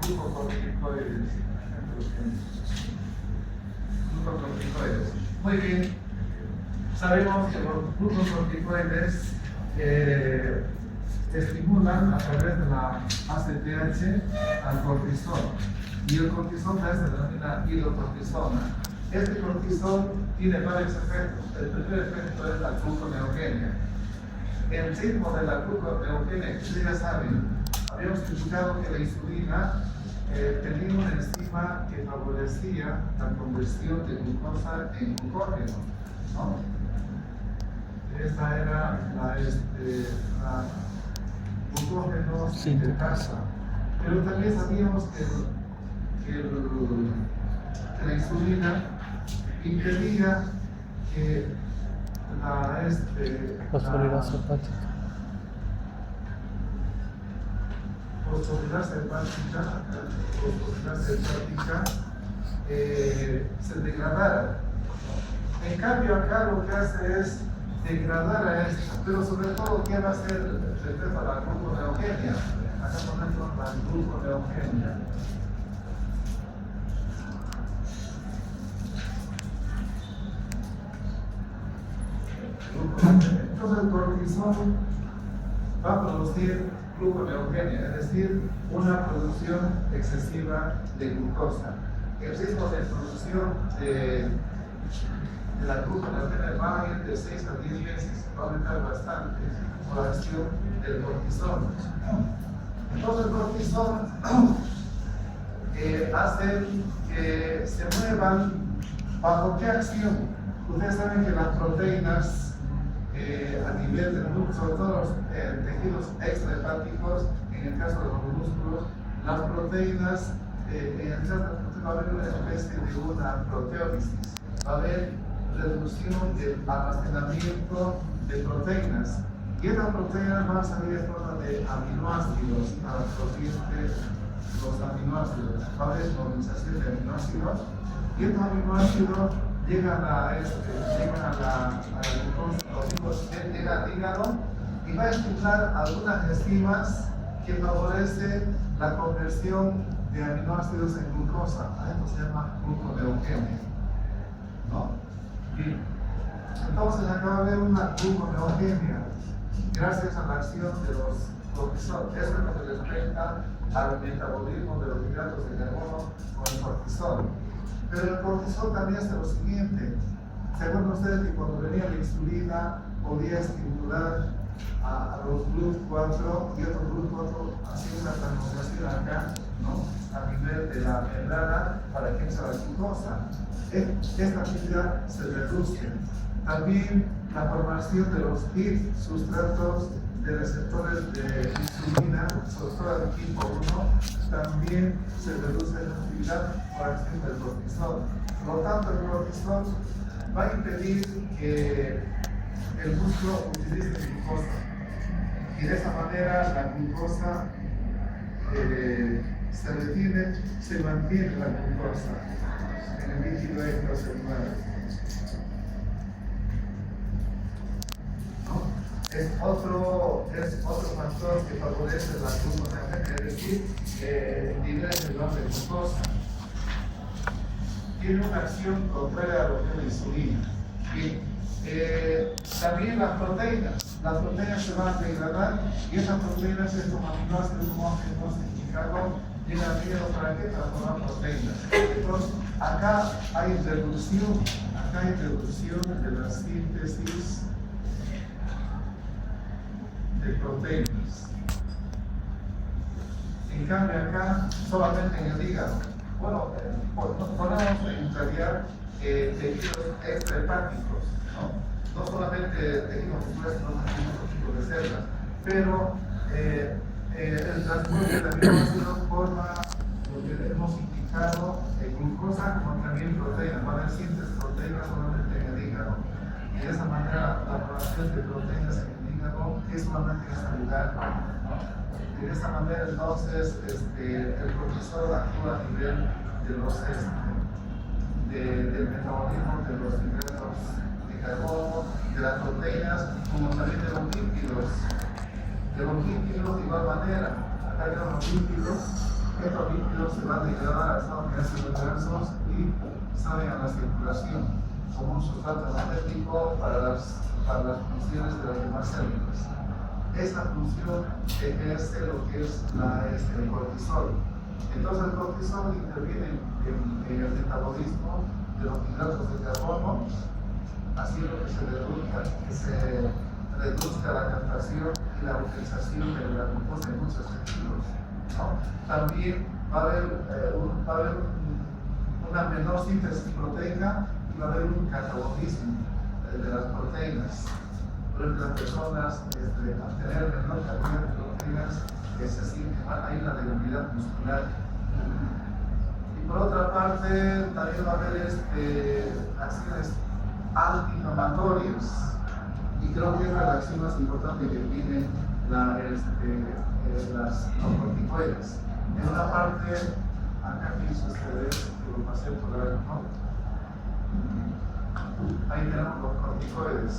Speaker 1: Glucocorticoides. Muy bien. Sabemos que los glucocorticoides estimulan a través de la ACTH al cortisol. Y el cortisol se denomina hidrocortisona. Este cortisol tiene varios efectos. El primer efecto es la gluconeogenia. El ritmo de la gluconeogenia, ustedes ya saben, habíamos explicado que la insulina tenía una enzima que favorecía la conversión de glucosa en glucógeno, ¿no? Esta era la glucógeno sintetasa. Pero también sabíamos que la insulina impedía que la
Speaker 2: fosforilasa hepática.
Speaker 1: Fosforilasa hepática se degradara. En cambio, acá lo que hace es degradar a esta, pero sobre todo, ¿qué va a hacer respecto a la gluconeogenia? Acá ponemos la gluconeogenia. Entonces el cortisol va a producir gluconeogenia, es decir, una producción excesiva de glucosa. El ritmo de producción de la gluconeogenia va a ir de 6 a 10 veces, va a aumentar bastante por la acción del cortisol. Entonces el cortisol hace que se muevan bajo qué acción. Ustedes saben que las proteínas a nivel del músculo, sobre todo los tejidos extrahepáticos, en el caso de los músculos, las proteínas, en el caso de las proteínas va a haber una especie de una proteólisis, va a haber reducción del almacenamiento de proteínas. Y estas proteínas van a salir en forma de aminoácidos para producir los aminoácidos. Va a haber movilización de aminoácidos y estos aminoácidos llegan al hígado y va a estimular algunas enzimas que favorecen la conversión de aminoácidos en glucosa. A esto se llama gluconeogenia, ¿no? Bien. Entonces acá va a haber una gluconeogenia gracias a la acción de los cortisol. Eso es lo que respecta al metabolismo de los hidratos de carbono con el cortisol. Pero el cortisol también hace lo siguiente. ¿Se acuerdan ustedes que cuando venía la insulina podía estimular a los GLUT4 y otros GLUT4 haciendo una transformación acá, ¿no? A nivel de la membrana para que entre la glucosa? Esta actividad se reduce. También la formación de los HIF, sustratos de receptores de insulina, sobre todo del tipo 1, también se reduce la actividad por acción del cortisol. Por lo tanto, el cortisol va a impedir que el músculo utilice glucosa. Y de esa manera la glucosa se retiene, se mantiene la glucosa en el líquido extracelular. Es otro factor que favorece la gluconeogenia, es decir, niveles elevados de glucosa. Tiene una acción contraria a lo que es la insulina. Bien. También las proteínas se van a degradar y esas proteínas, estos aminoácidos como hemos explicado, Llega al hígado para qué? Para formar proteínas. Entonces, acá hay reducción de la síntesis de proteínas. En cambio acá, solamente en el hígado. Bueno, podemos entrañar tejidos extrahepáticos, ¿no? No solamente tejidos musculares, sino también otros tipos de células. Pero el transporte de aminoácidos forma lo que hemos indicado glucosa como también proteínas. Va a haber síntesis de proteínas solamente en el hígado. Y de esa manera la formación de proteínas en el hígado es solamente en ese lugar, ¿no? Y de esta manera entonces el cortisol actúa a nivel de los del metabolismo de los hidratos de carbono, de las proteínas, como también de los lípidos. De los lípidos de igual manera, acá hay los lípidos, estos lípidos se van a degradar a estados gaseosos diversos y salen a la circulación como un sustrato energético para las funciones de las demás células. Esa función ejerce lo que es el cortisol. Entonces el cortisol interviene en el metabolismo de los hidratos de carbono, haciendo que se reduzca la captación y la utilización de la glucosa en muchos tejidos, ¿no? También va a haber una menor síntesis proteica y va a haber un catabolismo de las proteínas. Por ejemplo, las personas al tener menor cantidad de proteínas se siente hay una debilidad muscular. Y por otra parte, también va a haber acciones antiinflamatorias. Y creo que es la acción más importante que tienen los corticoides. En una parte, acá que hizo ustedes, que lo pasé por ahí, ¿no? Ahí tenemos los corticoides.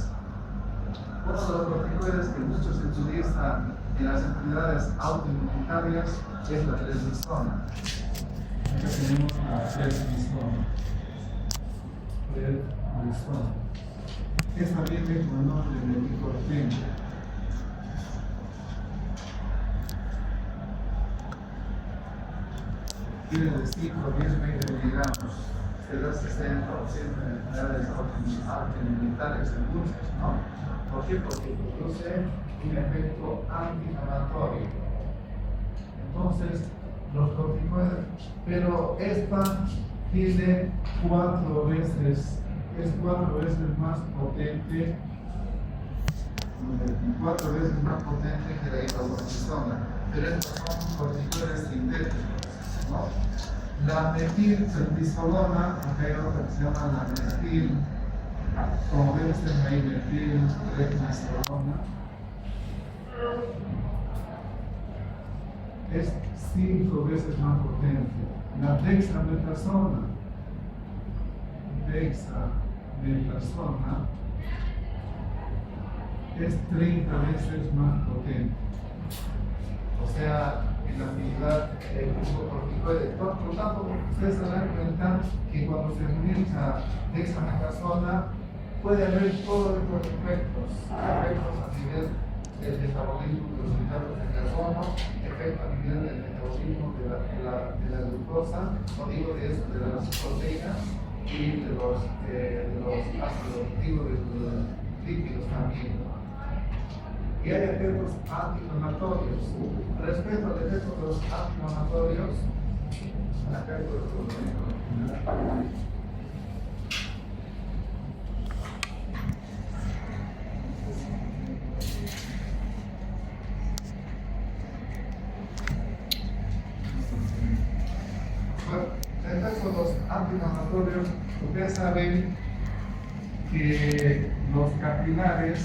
Speaker 1: Uno de los corticoides que muchos se utilizan en las enfermedades autoinmunitarias es la prednisona. Acá tenemos la prednisona. Esta viene con el nombre de meticorten. Tiene de 5 a 10, 20 miligramos. Se da 60% en enfermedades autoinmunitarias en muchos, ¿no? ¿Por qué? Porque produce un efecto antiinflamatorio. Entonces, los corticoides, pero esta tiene 4 veces más potente, 4 veces más potente que la hidrocortisona, pero estos son corticoides sintéticos, ¿no? La metilprednisolona, acá hay otra que se llama la metil, como ven ustedes ahí, metilprednisolona, es 5 veces más potente. La dexametasona es 30 veces más potente. O sea, en la actividad glucocorticoide. Por lo tanto, ustedes se dan cuenta que cuando se utiliza dexametasona puede haber todo tipo de efectos a nivel del metabolismo de los hidratos de carbono, efectos a nivel del metabolismo de la glucosa, no digo de las proteínas y de los ácidos, digo de los lípidos también. Y hay efectos antiinflamatorios. Respecto al efecto de los antiinflamatorios, acá hay respecto a los antiinflamatorios, ustedes saben que los capilares,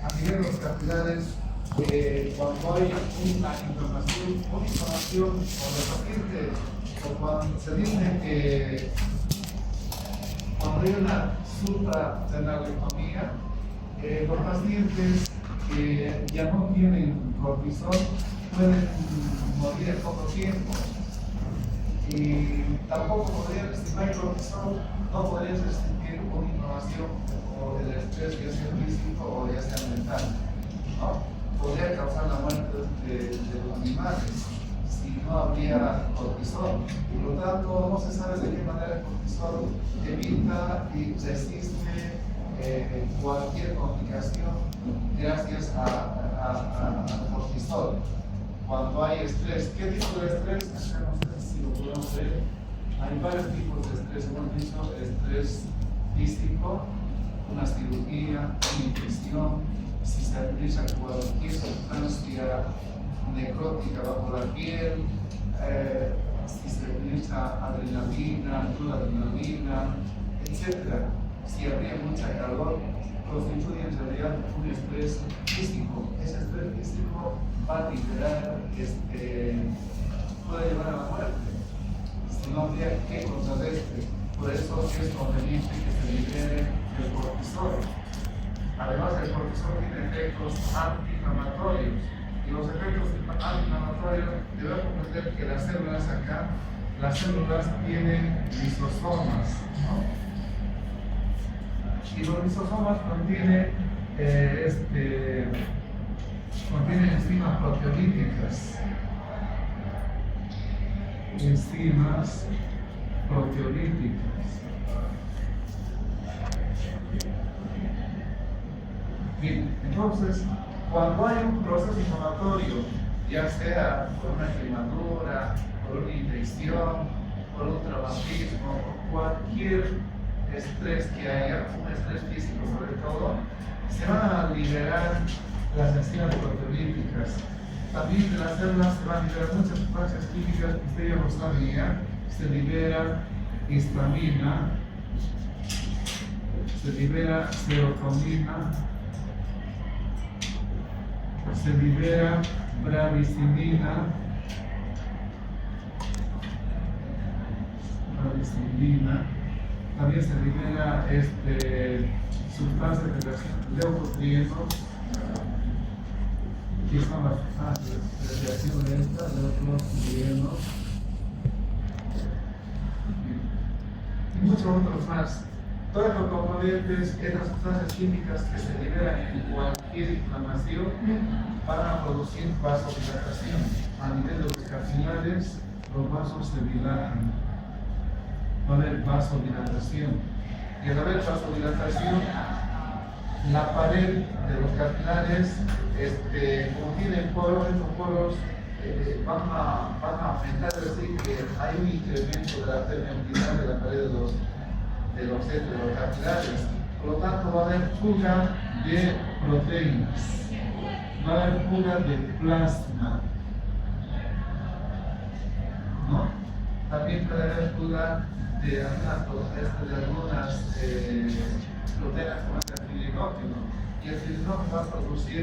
Speaker 1: a nivel de los capilares, cuando hay una inflamación o de paciente, o cuando se dice que cuando hay una suprarenalgectomía, los pacientes que ya no tienen cortisol pueden morir en poco tiempo. Y tampoco podrían, si no hay cortisol, no podrían sentir una inflamación o el estrés, ya sea físico o ya sea mental, ¿no? Podría causar la de los animales si no habría cortisol. Por lo tanto, no se sabe de qué manera el cortisol evita y resiste cualquier complicación gracias al cortisol. Cuando hay estrés, ¿qué tipo de estrés? No sé si lo podemos ver. Hay varios tipos de estrés. Hemos dicho estrés físico, una cirugía, una infección, si se aplica cualquier sustancia necrótica bajo la piel, si se utiliza adrenalina, noradrenalina, etc. Si habría mucha calor, constituye en realidad un estrés físico. Ese estrés físico va a liberar, puede llevar a la muerte. Si no habría que contrarrestar. Por eso es conveniente que se libere el cortisol. Además, el cortisol tiene efectos antiinflamatorios. Y los efectos antiinflamatorios, debemos comprender que las células acá, las células tienen lisosomas, ¿no? Y los lisosomas contienen enzimas proteolíticas. Enzimas proteolíticas. Bien, entonces, cuando hay un proceso inflamatorio, ya sea por una quemadura, por una infección, por un traumatismo, o cualquier estrés que haya, un estrés físico sobre todo, se van a liberar las enzimas proteolíticas. También de las células se van a liberar muchas sustancias químicas, usted ya lo sabía, se libera histamina, se libera serotonina, se libera bradicilina, también se libera sustancias de leucotrienos, aquí son las sustancias de reacción lenta, leucotrienos, y muchos otros más. Todos los componentes, estas sustancias químicas que se liberan en cualquier inflamación, van a producir vasodilatación. A nivel de los capilares, los vasos se dilatan. Va a haber vasodilatación. Y al haber vasodilatación, la pared de los capilares, como tienen poros, estos poros van a aumentar, es decir, que hay un incremento de la permeabilidad de la pared de los capilares. Por lo tanto, va a haber fuga de proteínas, va a haber fuga de plasma, ¿no? También puede haber fuga de algunas proteínas como el filinógeno, y el filinógeno va a producir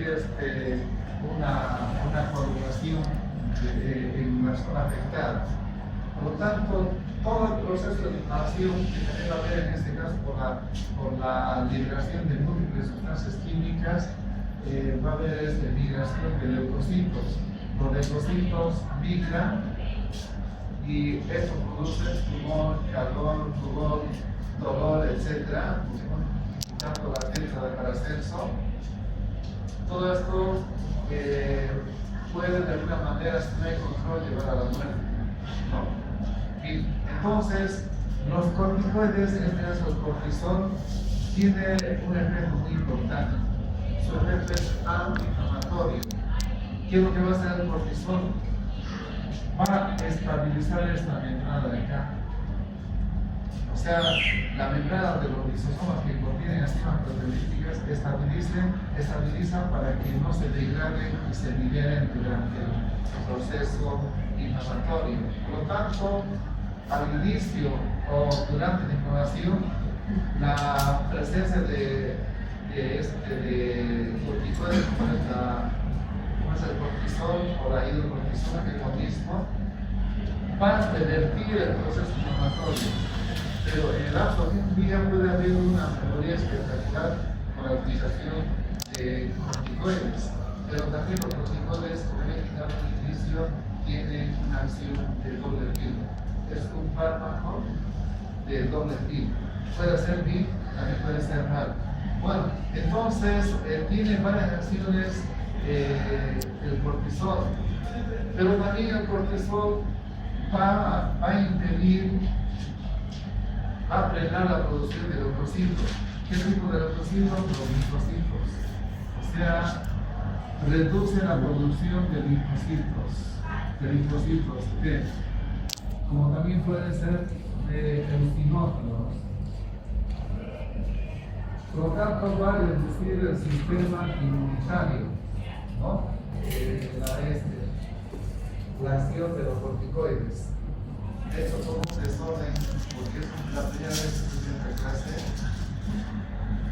Speaker 1: una coagulación en la zona afectada. Por lo tanto, todo el proceso de inflamación que también va a haber en este caso por la liberación de múltiples sustancias químicas, va a haber migración de leucocitos. Los leucocitos migran y esto produce tumor, calor, rubor, dolor, etc. Tanto la letra de Paracelso. Todo esto puede de alguna manera, si no hay control, llevar a la muerte, ¿no? Y entonces, los corticoides, en este caso el cortisol, tiene un efecto muy importante. Su efecto es antiinflamatorio. ¿Qué es lo que va a hacer el cortisol? Va a estabilizar esta membrana de acá. O sea, la membrana de los lisosomas que contienen enzimas proteolíticas estabiliza para que no se degraden y se liberen durante el proceso inflamatorio. Por lo tanto, al inicio o durante la inflamación, la presencia de corticoides como es el cortisol o la hidrocortisona, que es lo mismo, va a revertir el proceso inflamatorio. Pero en el lapso de un día puede haber una mejoría espectacular con la utilización de corticoides. Pero también los corticoides, como ya indicamos al inicio, tienen una acción de doble filo. Es un fármaco de doble filo. Puede ser bien, también puede ser mal. Bueno, entonces tiene varias acciones el cortisol. Pero también el cortisol va a impedir, va a frenar la producción de leucocitos. ¿Qué tipo de leucocitos? Los linfocitos. O sea, reduce la producción de linfocitos T, como también pueden ser de eosinófilos. Por lo tanto, va a reducir el sistema inmunitario, ¿no? La acción de los corticoides. Esto fue un desorden, porque es la primera vez que estoy en esta clase,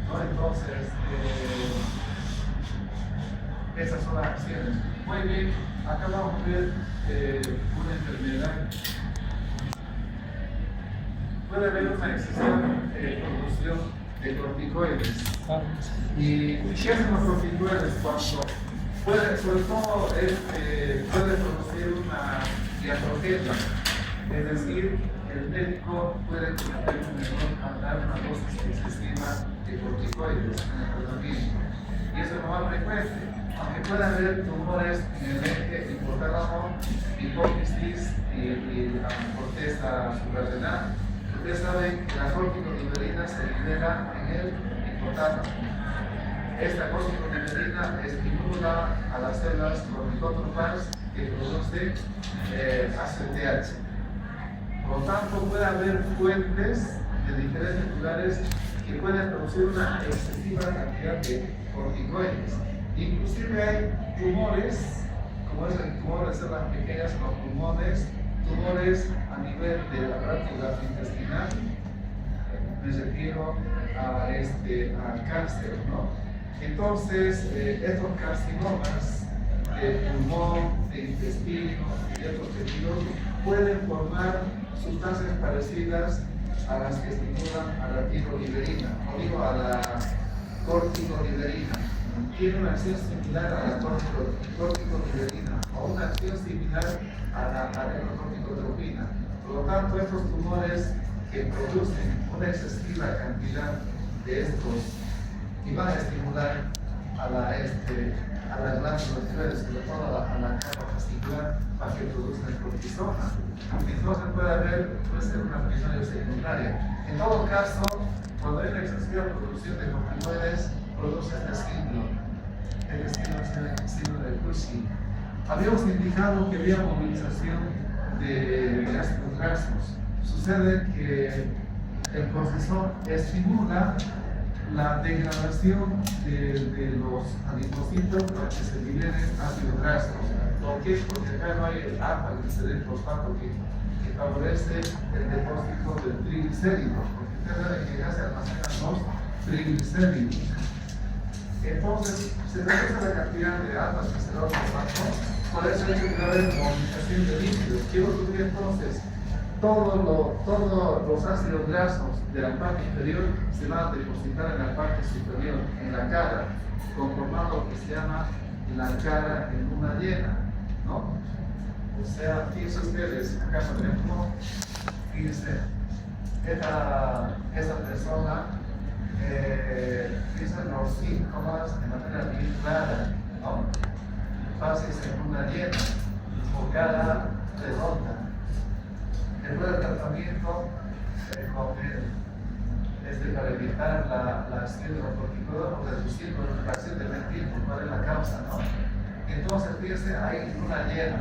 Speaker 1: ¿no? Entonces, esas son las acciones. Muy bien, acá vamos a ver una enfermedad. Puede haber una excesiva producción de corticoides. ¿Y qué hacen los corticoides cuando puede, sobre todo, puede producir una iatrogenia? Es decir, el médico puede cometer un error al dar una dosis excesiva de corticoides en el tratamiento. Y eso es lo más frecuente. Aunque pueda haber tumores en el eje hipotálamo, hipófisis y la corteza suprarrenal, ustedes saben que la corticoliberina se libera en el hipotálamo. Esta corticoliberina estimula a las células corticótropas que producen ACTH. Por lo tanto, puede haber fuentes de diferentes lugares que pueden producir una excesiva cantidad de corticoides. Inclusive hay tumores, como es el tumor de células pequeñas, los pulmones, tumores a nivel del aparato gastrointestinal, me refiero a cáncer, ¿no? Entonces, estos carcinomas de pulmón, de intestino y de otros tejidos pueden formar sustancias parecidas a las que estimulan a la tiroliberina, o digo a la corticoliberina. Tiene una acción similar a la corticoliberina o una acción similar a la adenocorticotropina. Por lo tanto, estos tumores que producen una excesiva cantidad de estos y van a estimular a la glándula tiroides, sobre todo a la capa fascicular, para que produzcan cortisona. Entonces puede ser una primaria o secundaria. En todo caso, cuando hay una excesiva producción de corticoides, produce este síndrome. Este síndrome de Cushing. Habíamos indicado que había movilización de ácidos grasos. Sucede que el cortisol estimula la degradación de los adipocitos para que se liberen ácidos grasos. ¿Por qué? Porque acá no hay el alfa-glicerol-fosfato que favorece el depósito del triglicéridos, porque ustedes saben que ya se almacenan los triglicéridos. Entonces, se reduce la cantidad de alfa-glicerol-fosfato, por eso es que debe haber movilización de líquidos. Quiero subir entonces todos los ácidos grasos de la parte inferior se van a depositar en la parte superior, en la cara, conformando lo que se llama la cara en luna llena, ¿no? O sea, fíjense ustedes, acá por ejemplo, fíjense, esta persona, fíjense los síntomas de manera bien clara, ¿no? Fases en luna llena, o cara redonda. Después del tratamiento para evitar la acción de los corticoides o reducir la acción del ventil, ¿cuál es la causa, no? Entonces, fíjense, hay luna llena.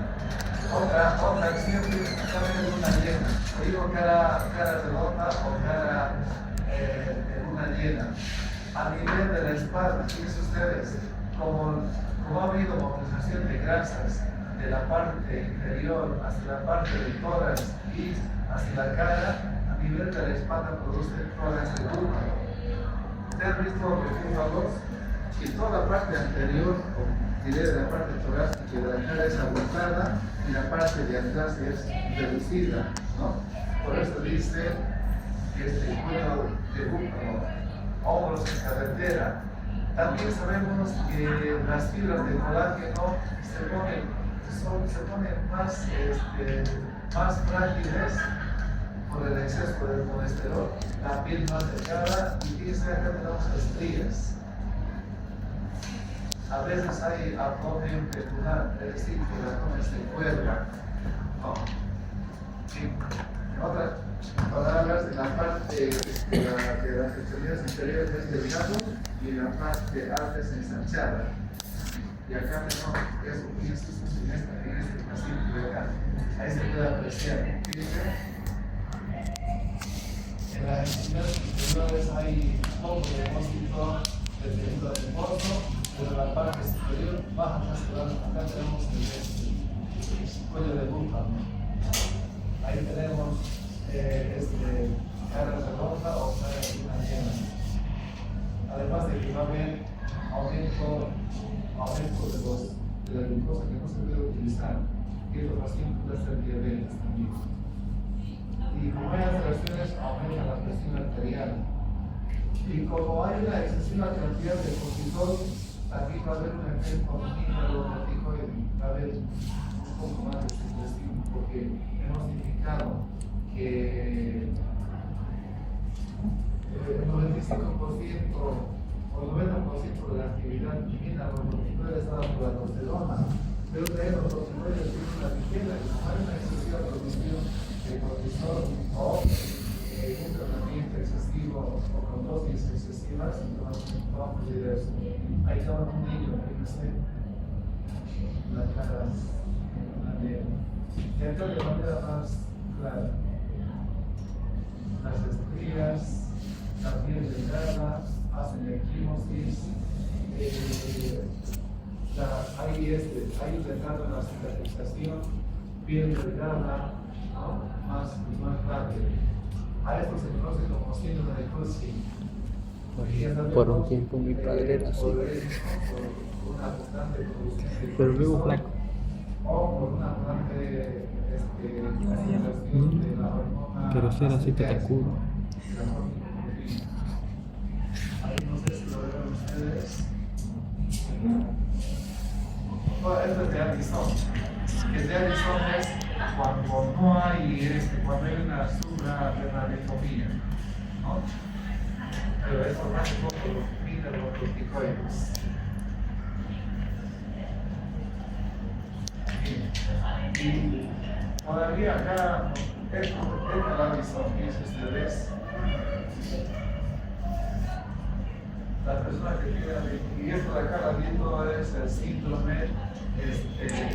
Speaker 1: Otra acción también es luna llena. O digo cara redonda o cara de luna llena. A nivel de la espalda, fíjense ustedes, como ha habido movilización de grasas de la parte inferior hacia la parte del tórax y hacia la cara, a nivel de la espalda produce tórax de búfalo. ¿Ustedes han visto los búfalos? Que toda la parte anterior, o diré de la parte torácica de la cara es abultada y la parte de atrás es reducida, ¿no? Por eso dice cuello de búfalo, hombros en carretera. También sabemos que las fibras de colágeno se ponen más frágiles por el exceso del colesterol, la piel más delgada y fíjense acá tenemos estrías. A veces hay atrofia pecular, es decir, que la zona se cuelga. ¿No? Sí. En otras palabras, en la parte de las extremidades inferiores es delgado y en la parte alta es ensanchada. Y acá no, eso en este paciente de acá. Ahí se puede apreciar. Fíjense. En las extremidades inferiores hay poco depósito de tejido adiposo, pero en la parte superior baja más que acá tenemos el cuello de búfalo. Ahí tenemos cara redonda o cara de una llena. Además de que va a haber aumento de la glucosa que no se puede utilizar, que el paciente puede ser diabetes también. Y como hay alteraciones, aumenta la presión arterial. Y como hay una excesiva cantidad de cortisol, aquí va a haber un efecto mineralocorticoide, va a haber un poco más de secreción, porque hemos indicado que el 95% o el 90% de la actividad mineralocorticoide está por la testosterona, pero de los corticoides tienen una ligera, como hay una excesiva producción de cortisol o un tratamiento excesivo o con dosis excesivas, entonces vamos a ir a eso. Ahí está un niño, fíjense, las caras y acá de manera más clara. Las estrías, la piel delgada, hacen equimosis, hay un retardo en la cicatrización, piel delgada, ¿no? más rápido. A esto se conoce como síndrome de Cushing.
Speaker 2: Por un tiempo mi padre era así, pero luego flaco.
Speaker 1: O por una constante acumulación de la hormona.
Speaker 2: Pero si era así petacudo.
Speaker 1: Ahí no sé si lo ven ustedes. Bueno, esto es de Addison. El de Addison es cuando no hay, cuando hay una suprarrenalitomía, ¿no? Pero eso más un poco los mineralocorticoides. Y todavía acá, esto es la Addison, fíjense ustedes. La persona que tiene, y esto de acá viendo es el síndrome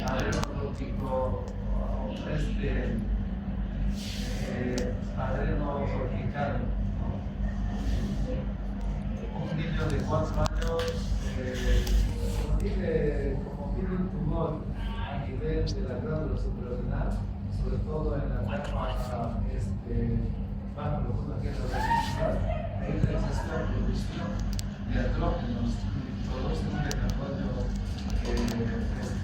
Speaker 1: adrenocortico, adrenocortical. Un niño de 4 años, como tiene un tumor a nivel de la glándula suprarrenal, sobre todo en la capa más profunda que es la vesicular, hay una excesiva producción de andrógenos, produce un desarrollo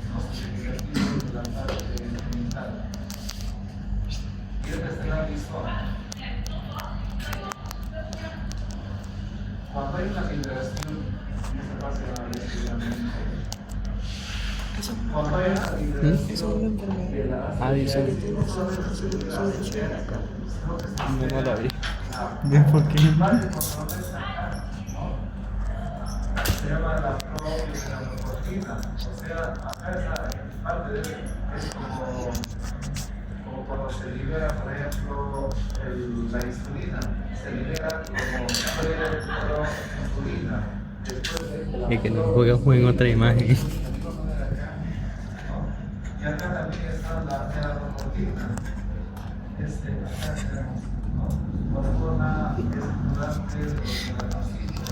Speaker 1: no significativo de la parte genital. Y esta es la Addison. Cuando hay una liberación, en esta fase de la liberación, cuando hay una liberación de la
Speaker 2: Addison. No la vi. ¿Por qué?
Speaker 1: Se llama la propionicortina, o sea, acá esa parte es como cuando se libera, por ejemplo, la insulina, se libera como proinsulina.
Speaker 2: Es que no juega en otra imagen.
Speaker 1: Y acá también está la melanocortina. Acá tenemos, ¿no? Hormona estimulante de los melanocitos.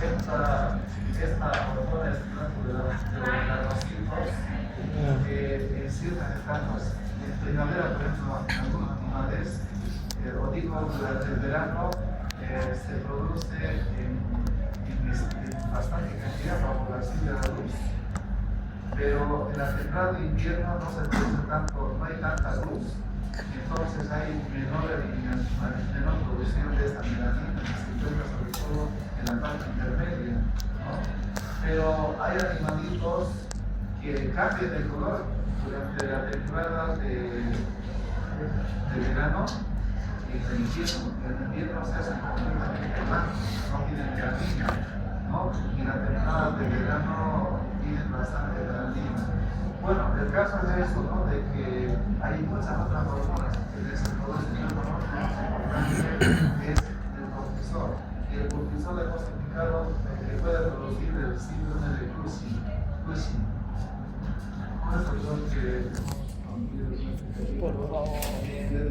Speaker 1: Esta hormona estimulante de los melanocitos, en ciertas etapas, en primavera, por ejemplo, en algunos animales, o digo, durante el verano, se produce en bastante cantidad para la población de la luz. Pero en la temporada de invierno no se produce tanto, no hay tanta luz, entonces hay menor producción de esta melanina que se encuentra sobre todo en la parte intermedia, ¿no? Pero hay animalitos que cambian de color durante la temporada de verano y de invierno. En invierno se hacen completamente blancos, no tienen camino, ¿no? Y en la temporada hormonas de verano tienen bastante adrenalina. Bueno, el caso es de eso, ¿no? De que hay muchas otras hormonas que se producen en el cuerpo, que es el cortisol. Y el cortisol hemos indicado que puede producir el síndrome de Cushing. Con eso creo que...
Speaker 2: Por favor.